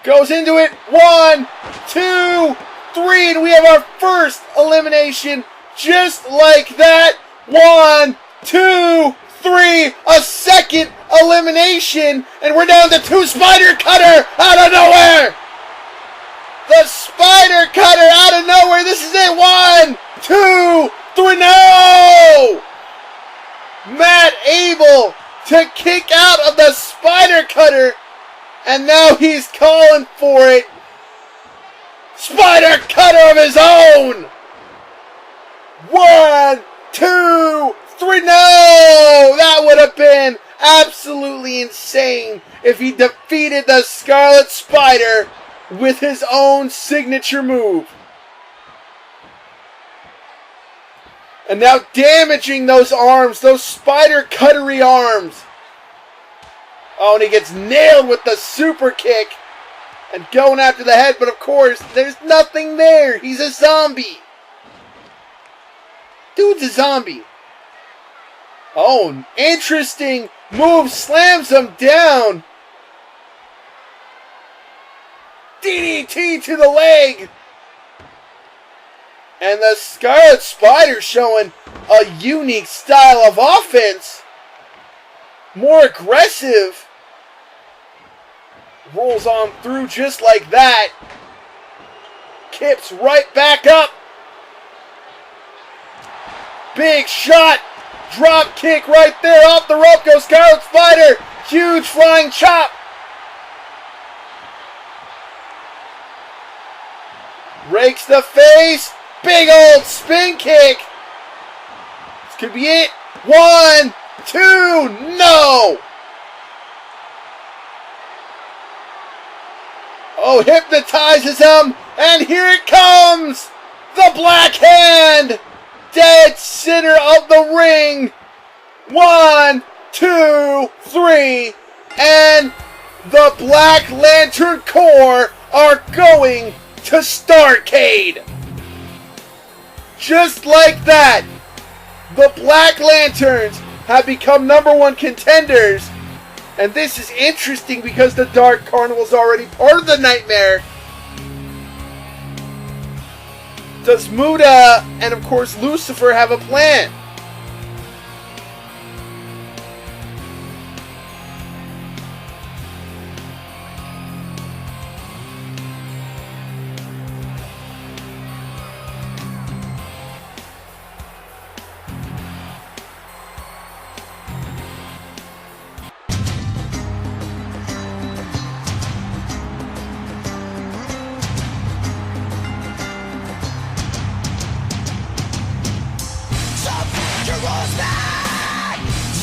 [SPEAKER 1] Goes into it. 1, 2, 3, and we have our first elimination just like that. 1, 2, 3, a second elimination, and we're down to 2. Spider Cutter out of nowhere. The Spider Cutter out of nowhere. This is it. 1, 2, 3. No! Matt able to kick out of the Spider Cutter, and now he's calling for it. Spider Cutter of his own. 1, 2, 3. No! That would have been absolutely insane if he defeated the Scarlet Spider with his own signature move. And now damaging those arms, those Spider Cuttery arms. Oh, and he gets nailed with the super kick and going after the head, but of course, there's nothing there. He's a zombie. Dude's a zombie. Oh, interesting move. Slams him down. DDT to the leg. And the Scarlet Spider showing a unique style of offense. more aggressive. Rolls on through just like that. Kips right back up. Big shot. Drop kick right there off the rope goes Scarlet Spider. Huge flying chop. Rakes the face. Big old spin kick. This could be it. 1, 2, no. Oh, hypnotizes him. And here it comes. The Black Hand. Dead center of the ring. 1, 2, 3. And the Black Lantern Corps are going to Starrcade. Just like that, the Black Lanterns have become #1 contenders. And this is interesting because the Dark Carnival is already part of the Nightmare. Does Muda and, of course, Lucifer have a plan?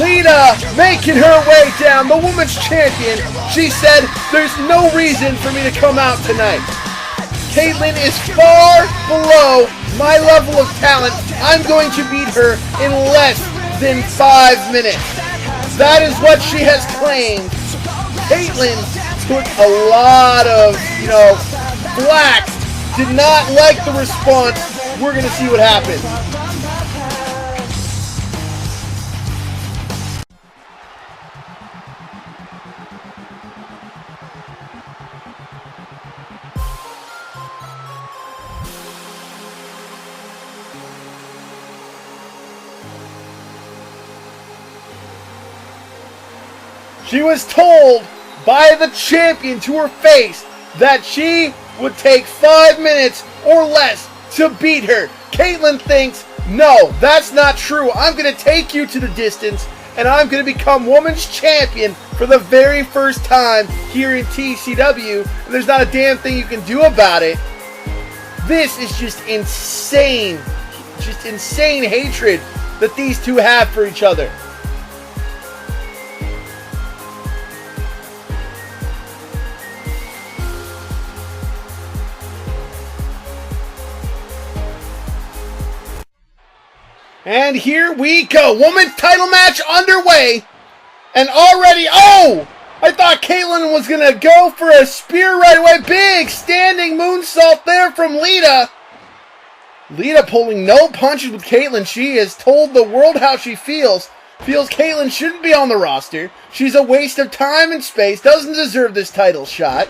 [SPEAKER 1] Lita making her way down, the women's champion. She said, there's no reason for me to come out tonight. Kaitlyn is far below my level of talent. I'm going to beat her in less than 5 minutes. That is what she has claimed. Kaitlyn took a lot of, flack. Did not like the response. We're going to see what happens. She was told by the champion to her face that she would take 5 minutes or less to beat her. Kaitlyn thinks, no, that's not true. I'm going to take you to the distance, and I'm going to become women's champion for the very first time here in TCW, and there's not a damn thing you can do about it. This is just insane hatred that these two have for each other. And here we go. Women's title match underway. And already, I thought Kaitlyn was going to go for a spear right away. Big standing moonsault there from Lita. Lita pulling no punches with Kaitlyn. She has told the world how she feels. Feels Kaitlyn shouldn't be on the roster. She's a waste of time and space. Doesn't deserve this title shot.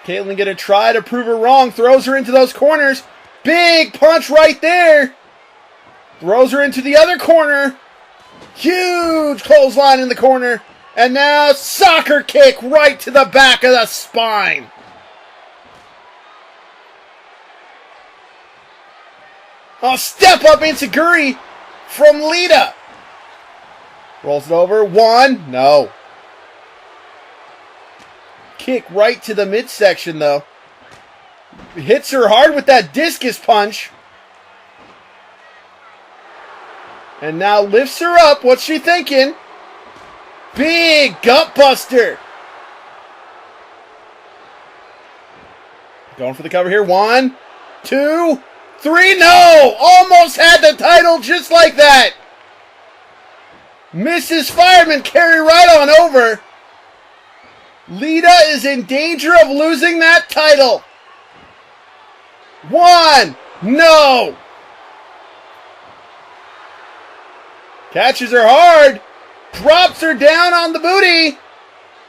[SPEAKER 1] Kaitlyn gonna try to prove her wrong. Throws her into those corners. Big punch right there. Throws her into the other corner. Huge clothesline in the corner. And now soccer kick right to the back of the spine. Oh, step up enziguri from Lita. Rolls it over. 1. No. Kick right to the midsection, though. Hits her hard with that discus punch. And now lifts her up. What's she thinking? Big gut buster. Going for the cover here. 1, 2, 3. No! Almost had the title just like that. Mrs. Fireman carry right on over. Lita is in danger of losing that title. 1. No. Catches her hard. Drops her down on the booty.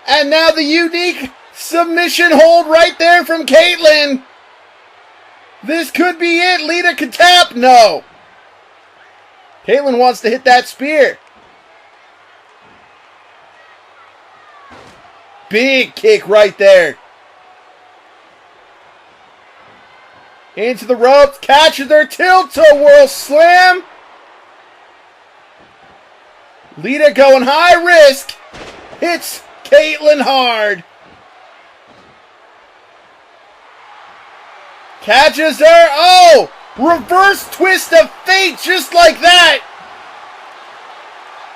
[SPEAKER 1] And now the unique submission hold right there from Kaitlyn. This could be it. Lita could tap. No. Caitlyn wants to hit that spear. Big kick right there. Into the ropes, catches her, tilt-a-whirl slam. Lita going high risk. Hits Caitlyn hard. Catches her. Oh! Reverse twist of fate just like that.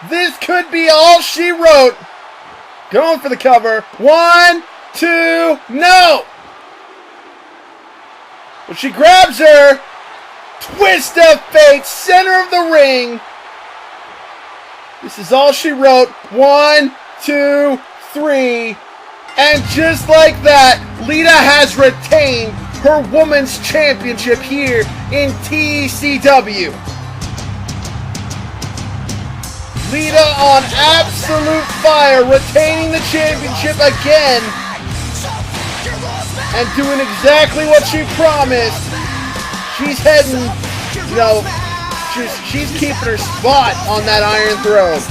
[SPEAKER 1] This could be all she wrote. Going for the cover. 1, 2, no! But she grabs her. Twist of fate, center of the ring. This is all she wrote. 1, 2, 3. And just like that, Lita has retained her Women's Championship here in TCW. Lita on absolute fire, retaining the championship again. And doing exactly what she promised. She's heading, she's keeping her spot on that Iron Throne.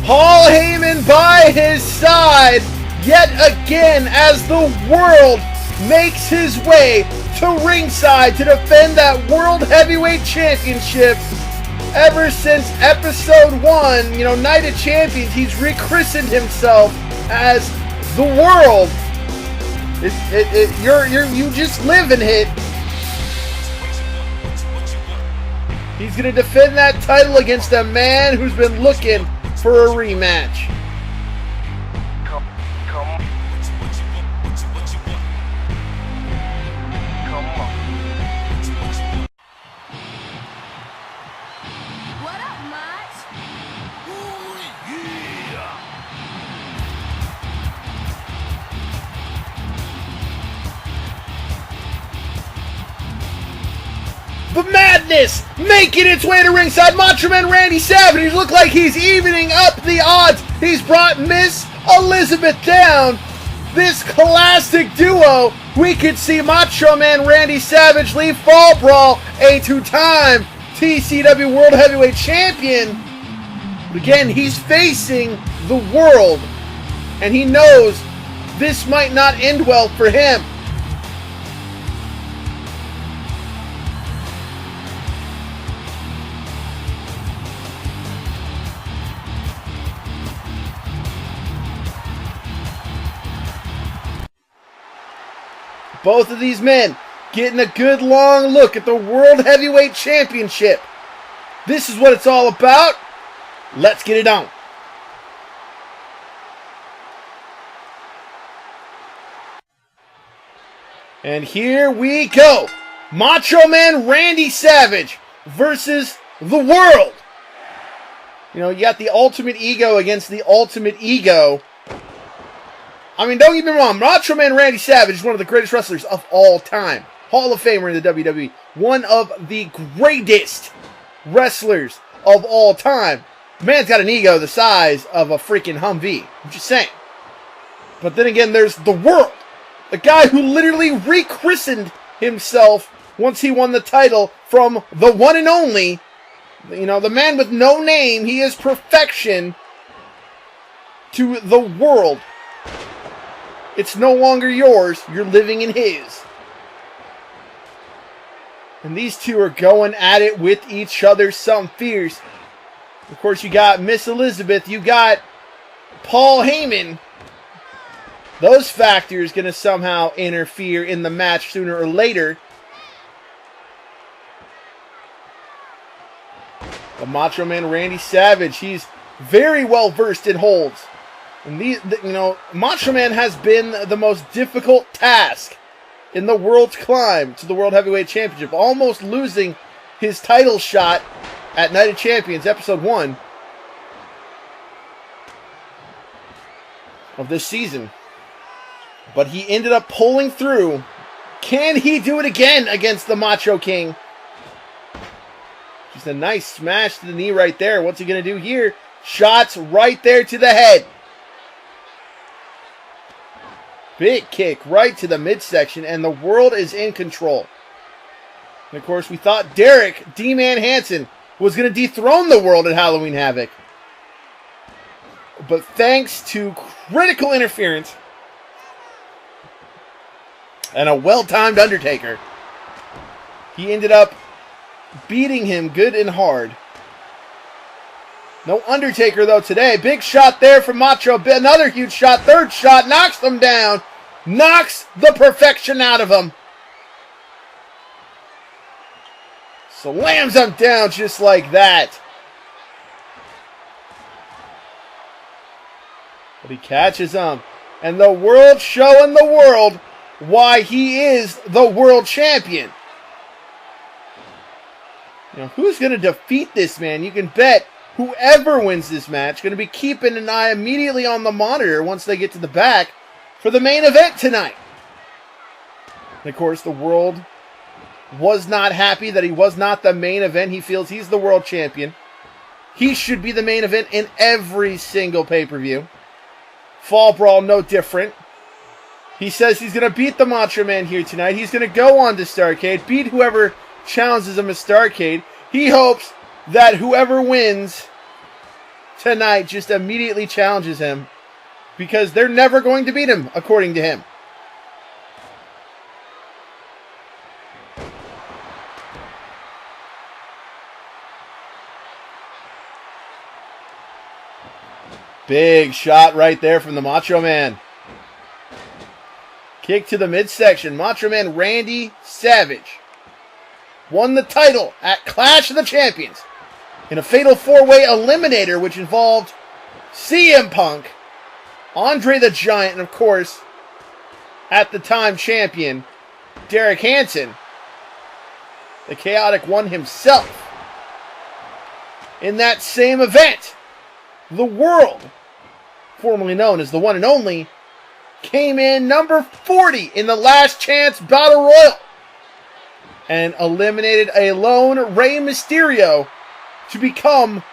[SPEAKER 1] Paul Heyman by his side yet again as the world makes his way to ringside to defend that World Heavyweight Championship. Ever since episode 1, Night of Champions, he's rechristened himself as the World. You just live in it. He's going to defend that title against a man who's been looking for a rematch.
[SPEAKER 4] What up, Matt?
[SPEAKER 1] The madness making its way to ringside. Macho Man Randy Savage looks like he's evening up the odds. He's brought Miss Elizabeth down. This classic duo. We could see Macho Man Randy Savage leave Fallbrawl, a 2-time TCW World Heavyweight Champion. But again, he's facing the world, and he knows this might not end well for him. Both of these men getting a good long look at the World Heavyweight Championship. This is what it's all about. Let's get it on. And here we go. Macho Man Randy Savage versus the world. You got the Ultimate Ego against the Ultimate Ego. I mean, don't get me wrong, Macho Man Randy Savage is one of the greatest wrestlers of all time. Hall of Famer in the WWE. One of the greatest wrestlers of all time. The man's got an ego the size of a freaking Humvee. I'm just saying. But then again, there's the world. The guy who literally rechristened himself once he won the title from the one and only, the man with no name. He is perfection to the world. It's no longer yours. You're living in his. And these two are going at it with each other, some fierce. Of course, you got Miss Elizabeth. You got Paul Heyman. Those factors going to somehow interfere in the match sooner or later. The Macho Man Randy Savage, he's very well versed in holds. And Macho Man has been the most difficult task in the world's climb to the World Heavyweight Championship, almost losing his title shot at Night of Champions, Episode 1 of this season. But he ended up pulling through. Can he do it again against the Macho King? Just a nice smash to the knee right there. What's he going to do here? Shots right there to the head. Big kick right to the midsection, and the world is in control. And of course, we thought Derek D-Man Hansen was going to dethrone the world at Halloween Havoc. But thanks to critical interference and a well-timed Undertaker, he ended up beating him good and hard. No Undertaker, though, today. Big shot there from Macho. Another huge shot. Third shot. Knocks him down. Knocks the perfection out of him. Slams him down just like that. But he catches him. And the world showing the world why he is the world champion. Who's going to defeat this man? You can bet whoever wins this match going to be keeping an eye immediately on the monitor once they get to the back for the main event tonight. And of course, the world was not happy that he was not the main event. He feels he's the world champion. He should be the main event in every single pay-per-view. Fallbrawl, no different. He says he's going to beat the Macho Man here tonight. He's going to go on to Starrcade, beat whoever challenges him at Starrcade. He hopes that whoever wins tonight just immediately challenges him, because they're never going to beat him, according to him. Big shot right there from the Macho Man. Kick to the midsection. Macho Man Randy Savage won the title at Clash of the Champions in a fatal four-way eliminator, which involved CM Punk, Andre the Giant, and of course, at the time champion, Derek Hansen, the Chaotic One himself. In that same event, the world, formerly known as the One and Only, came in number 40 in the Last Chance Battle Royal and eliminated a lone Rey Mysterio to become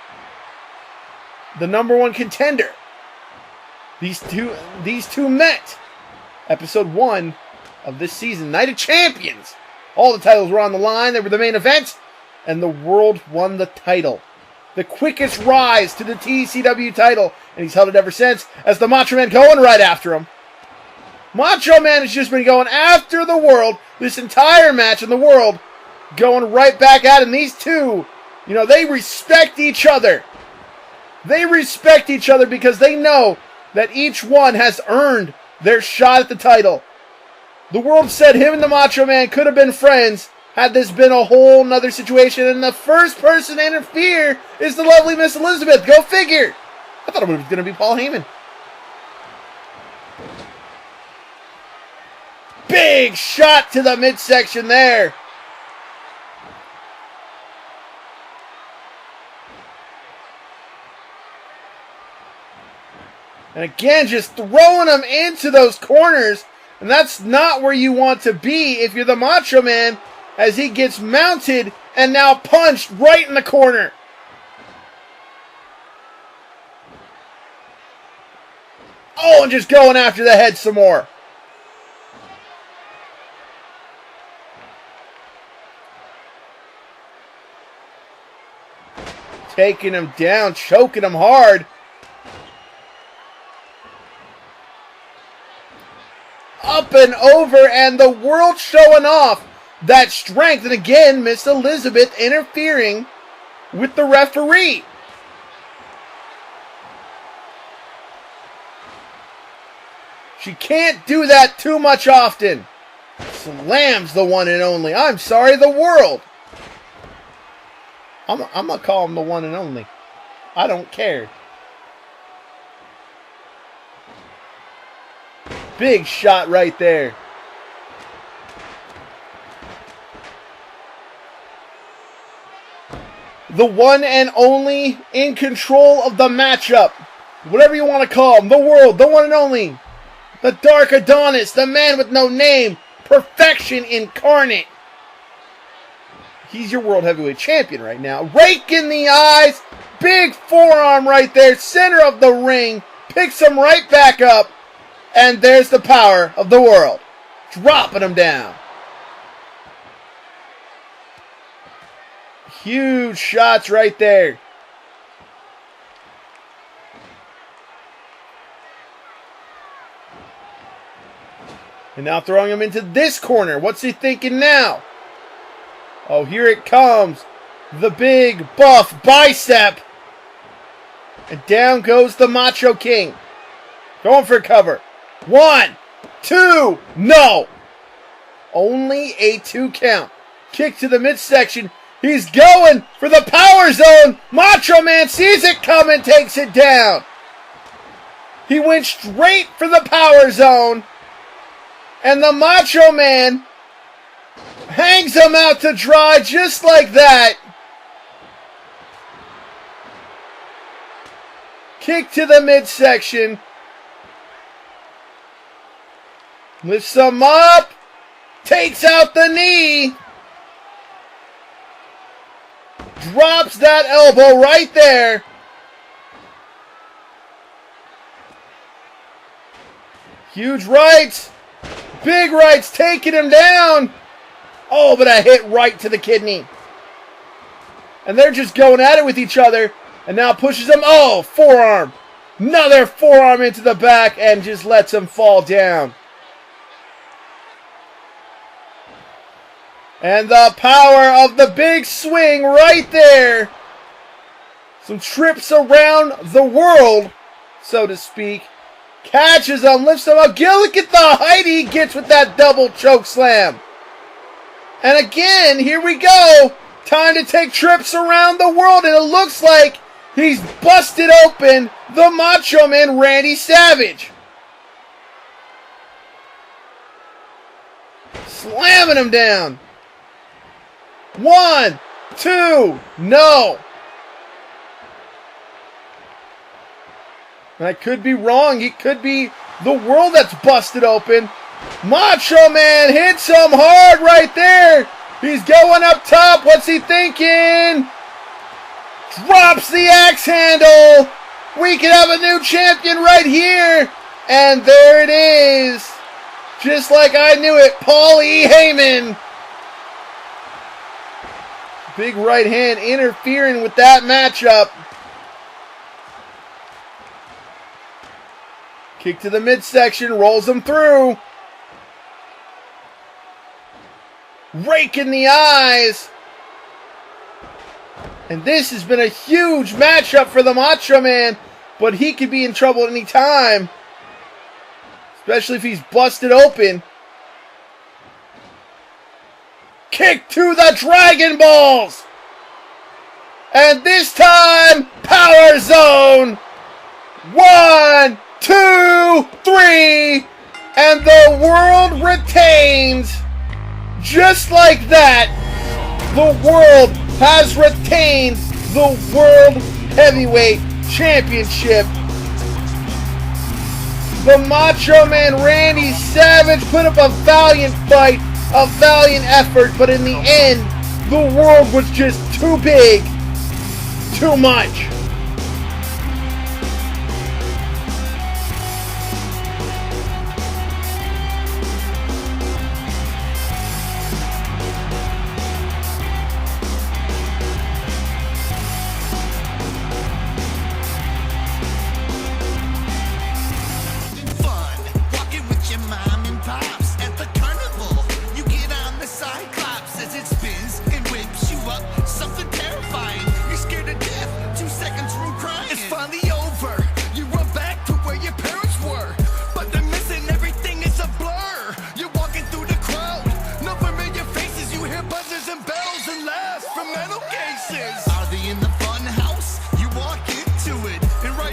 [SPEAKER 1] the number one contender. These two met. Episode 1 of this season, Night of Champions. All the titles were on the line. They were the main event, and the world won the title. The quickest rise to the TCW title, and he's held it ever since, as the Macho Man going right after him. Macho Man has just been going after the world this entire match, and the world going right back at him. These two, they respect each other. They respect each other because they know that each one has earned their shot at the title. The world said him and the Macho Man could have been friends had this been a whole nother situation, and the first person to interfere is the lovely Miss Elizabeth. Go figure. I thought it was going to be Paul Heyman. Big shot to the midsection there. And again, just throwing them into those corners. And that's not where you want to be if you're the Macho Man, as he gets mounted and now punched right in the corner. Oh, and just going after the head some more. Taking him down, choking him hard. Up and over, and the world showing off that strength. And again, Miss Elizabeth interfering with the referee. She can't do that too much often. Slams the One and Only. I'm sorry, the world. I'm going to call him the One and Only. I don't care. Big shot right there. The one and only in control of the matchup. Whatever you want to call him. The world. The one and only. The Dark Adonis. The man with no name. Perfection incarnate. He's your World Heavyweight Champion right now. Rake in the eyes. Big forearm right there. Center of the ring. Picks him right back up. And there's the power of the world. Dropping him down. Huge shots right there. And now throwing him into this corner. What's he thinking now? Oh, here it comes. The big buff bicep. And down goes the Macho King. Going for cover. 1, 2, no. Only a 2 count. Kick to the midsection. He's going for the power zone. Macho Man sees it coming, takes it down. He went straight for the power zone. And the Macho Man hangs him out to dry just like that. Kick to the midsection. Lifts him up. Takes out the knee. Drops that elbow right there. Huge rights. Big rights taking him down. Oh, but a hit right to the kidney. And they're just going at it with each other. And now pushes him. Oh, forearm. Another forearm into the back and just lets him fall down. And the power of the big swing right there. Some trips around the world, so to speak. Catches him, lifts him up. Look at the height he gets with that double choke slam. And again, here we go. Time to take trips around the world. And it looks like he's busted open the Macho Man Randy Savage. Slamming him down. 1, 2, no. I could be wrong. It could be the world that's busted open. Macho Man hits him hard right there. He's going up top. What's he thinking? Drops the axe handle. We could have a new champion right here. And there it is. Just like I knew it, Paul E. Heyman. Big right hand interfering with that matchup. Kick to the midsection, rolls him through. Rake in the eyes. And this has been a huge matchup for the Macho Man, but he could be in trouble at any time. Especially if he's busted open. Kick to the Dragon Balls. And this time, Power Zone. 1, 2, 3. And the world retains. Just like that, the world has retained the World Heavyweight Championship. The Macho Man Randy Savage put up a valiant fight, a valiant effort, but in the end, the world was just too big, too much.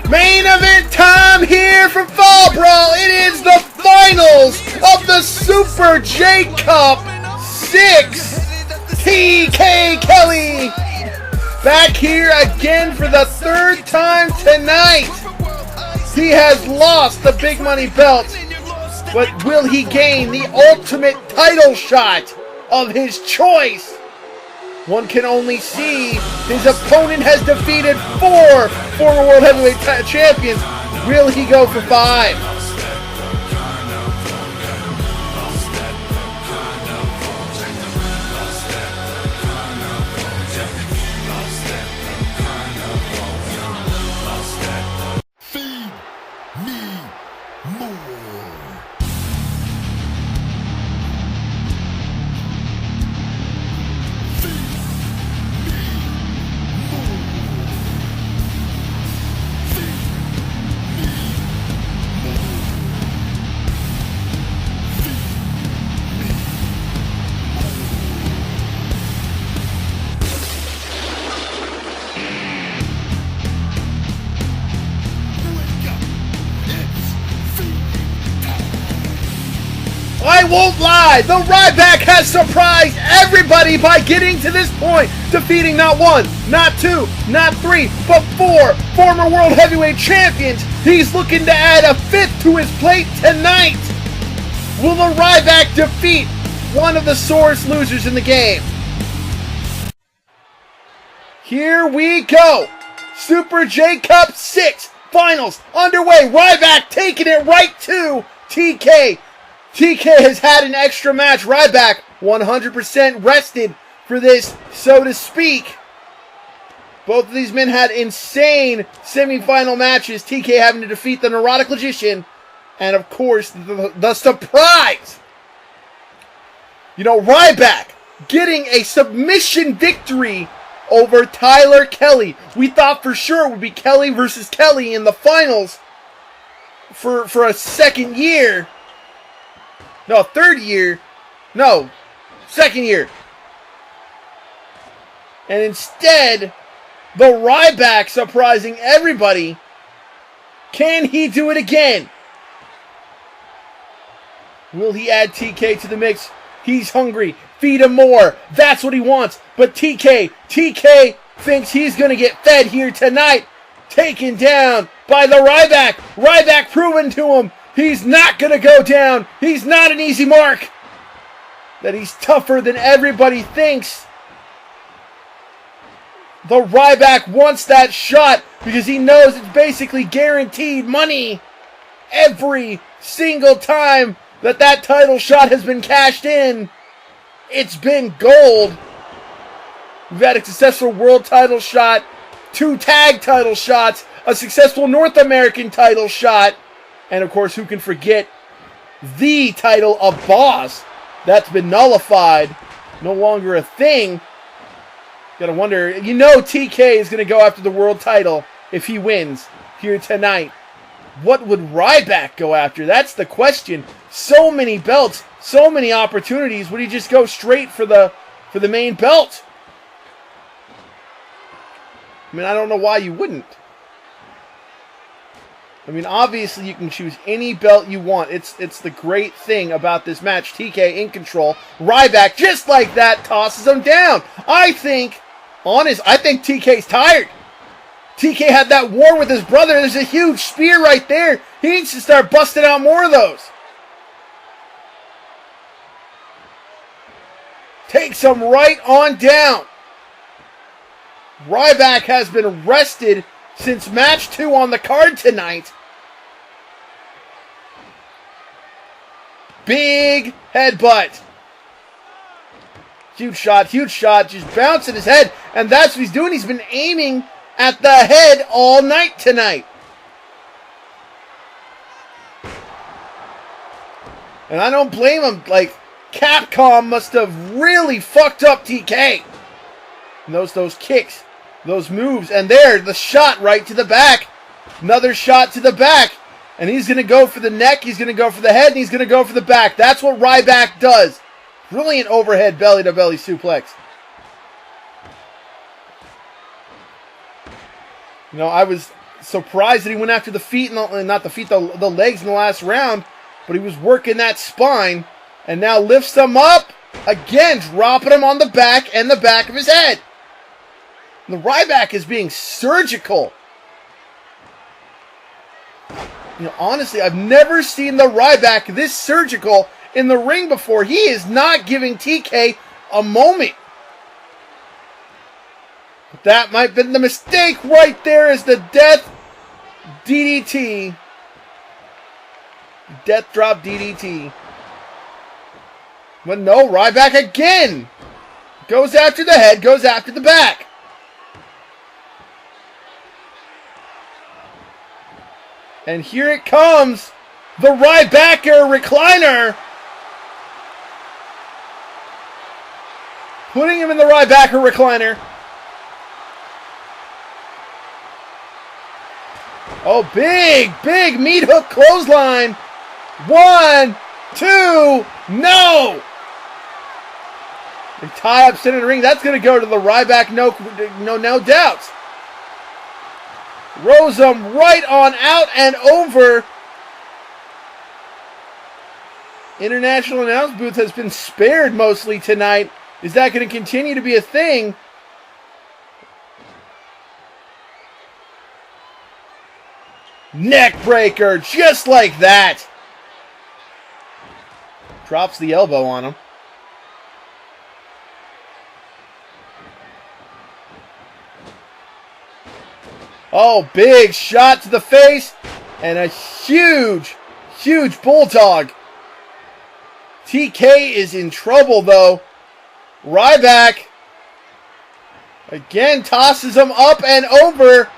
[SPEAKER 1] Main event time here from Fallbrawl. It is the final Super J Cup 6, TK Kelly. Back here again for the third time tonight. He has lost the big money belt, but will he gain the ultimate title shot of his choice? One can only see. His opponent has defeated 4 former World Heavyweight Champions. Will he go for 5? I won't lie, the Ryback has surprised everybody by getting to this point, defeating not 1, not 2, not 3, but 4 former World Heavyweight Champions. He's looking to add a 5th to his plate tonight. Will the Ryback defeat one of the sorest losers in the game? Here we go. Super J Cup 6 finals underway. Ryback taking it right to TK. TK has had an extra match. Ryback 100% rested for this, so to speak. Both of these men had insane semifinal matches. TK having to defeat the Neurotic Logician. And of course, the surprise. You know, Ryback getting a submission victory over Tyler Kelly. We thought for sure it would be Kelly versus Kelly in the finals for a second year. No, third year. No, second year. And instead, the Ryback surprising everybody. Can he do it again? Will he add TK to the mix? He's hungry. Feed him more. That's what he wants. But TK thinks he's going to get fed here tonight. Taken down by the Ryback. Ryback proving to him he's not going to go down. He's not an easy mark. That he's tougher than everybody thinks. The Ryback wants that shot because he knows it's basically guaranteed money every single time that title shot has been cashed in. It's been gold. We've had a successful world title shot, 2 tag title shots, a successful North American title shot, and of course, who can forget the title of Boss? That's been nullified. No longer a thing. Gotta wonder, you know TK is gonna go after the world title if he wins here tonight. What would Ryback go after? That's the question. So many belts, so many opportunities. Would he just go straight for the main belt? I mean, I don't know why you wouldn't. I mean, obviously you can choose any belt you want. It's the great thing about this match. TK in control. Ryback, just like that, tosses him down. I think TK's tired. TK had that war with his brother. There's a huge spear right there. He needs to start busting out more of those. Takes him right on down. Ryback has been rested since match 2 on the card tonight. Big headbutt. Huge shot, just bouncing his head. And that's what he's doing. He's been aiming at the head all night tonight. And I don't blame him. Like, Capcom must have really fucked up TK. And those kicks, those moves, and there, the shot right to the back. Another shot to the back. And he's going to go for the neck, he's going to go for the head, and he's going to go for the back. That's what Ryback does. Brilliant overhead belly-to-belly suplex. You know, I was surprised that he went after the feet, not the feet, the legs in the last round, but he was working that spine. And now lifts him up. Again, dropping him on the back and the back of his head. The Ryback is being surgical. You know, honestly, I've never seen the Ryback this surgical in the ring before. He is not giving TK a moment. But that might have been the mistake right there, is the death DDT. Death drop DDT. But no, Ryback again. Goes after the head, goes after the back. And here it comes. The Rybacker recliner. Putting him in the Rybacker recliner. Oh, big meat hook clothesline. 1, 2, no! They tie up center of the ring. That's going to go to the Ryback, no doubts. Rolls him right on out and over. International announce booth has been spared mostly tonight. Is that going to continue to be a thing? Neck breaker, just like that. Drops the elbow on him. Oh, big shot to the face. And a huge bulldog. TK is in trouble, though. Ryback again tosses him up and over.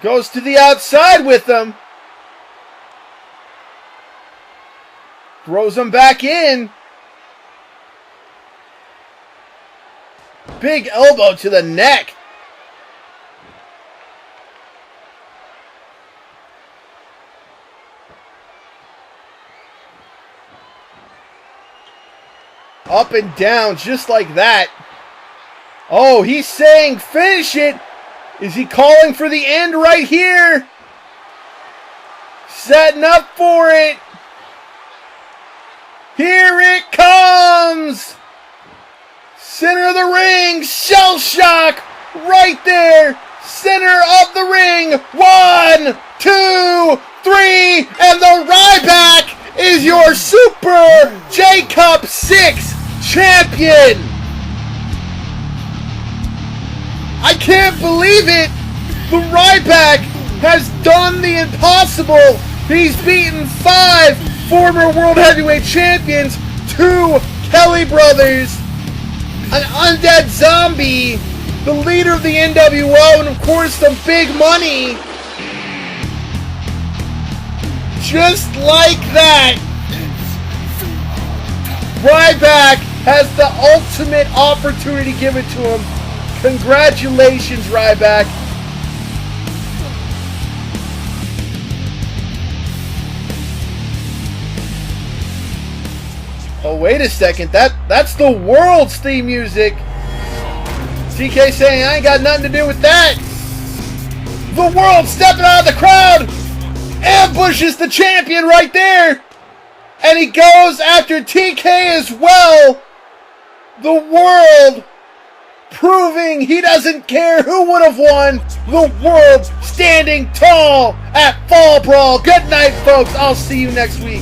[SPEAKER 1] Goes to the outside with him. Throws him back in. Big elbow to the neck. Up and down just like that. Oh, he's saying finish it. Is he calling for the end right here? Setting up for it. Here it comes. Center of the ring. Shell shock. Right there. Center of the ring. 1, 2, 3. And the Ryback is your Super J-Cup 6 champion. I can't believe it. The Ryback has done the impossible. He's beaten 5 former World Heavyweight Champions, 2 Kelly brothers, an undead zombie, the leader of the NWO, and of course some big money. Just like that, Ryback has the ultimate opportunity given to him. Congratulations, Ryback. Oh, wait a second. That's the world's theme music. TK saying, I ain't got nothing to do with that. The world stepping out of the crowd. Ambushes the champion right there. And he goes after TK as well. The world proving he doesn't care who would have won. The world standing tall at Fallbrawl. Good night, folks. I'll see you next week.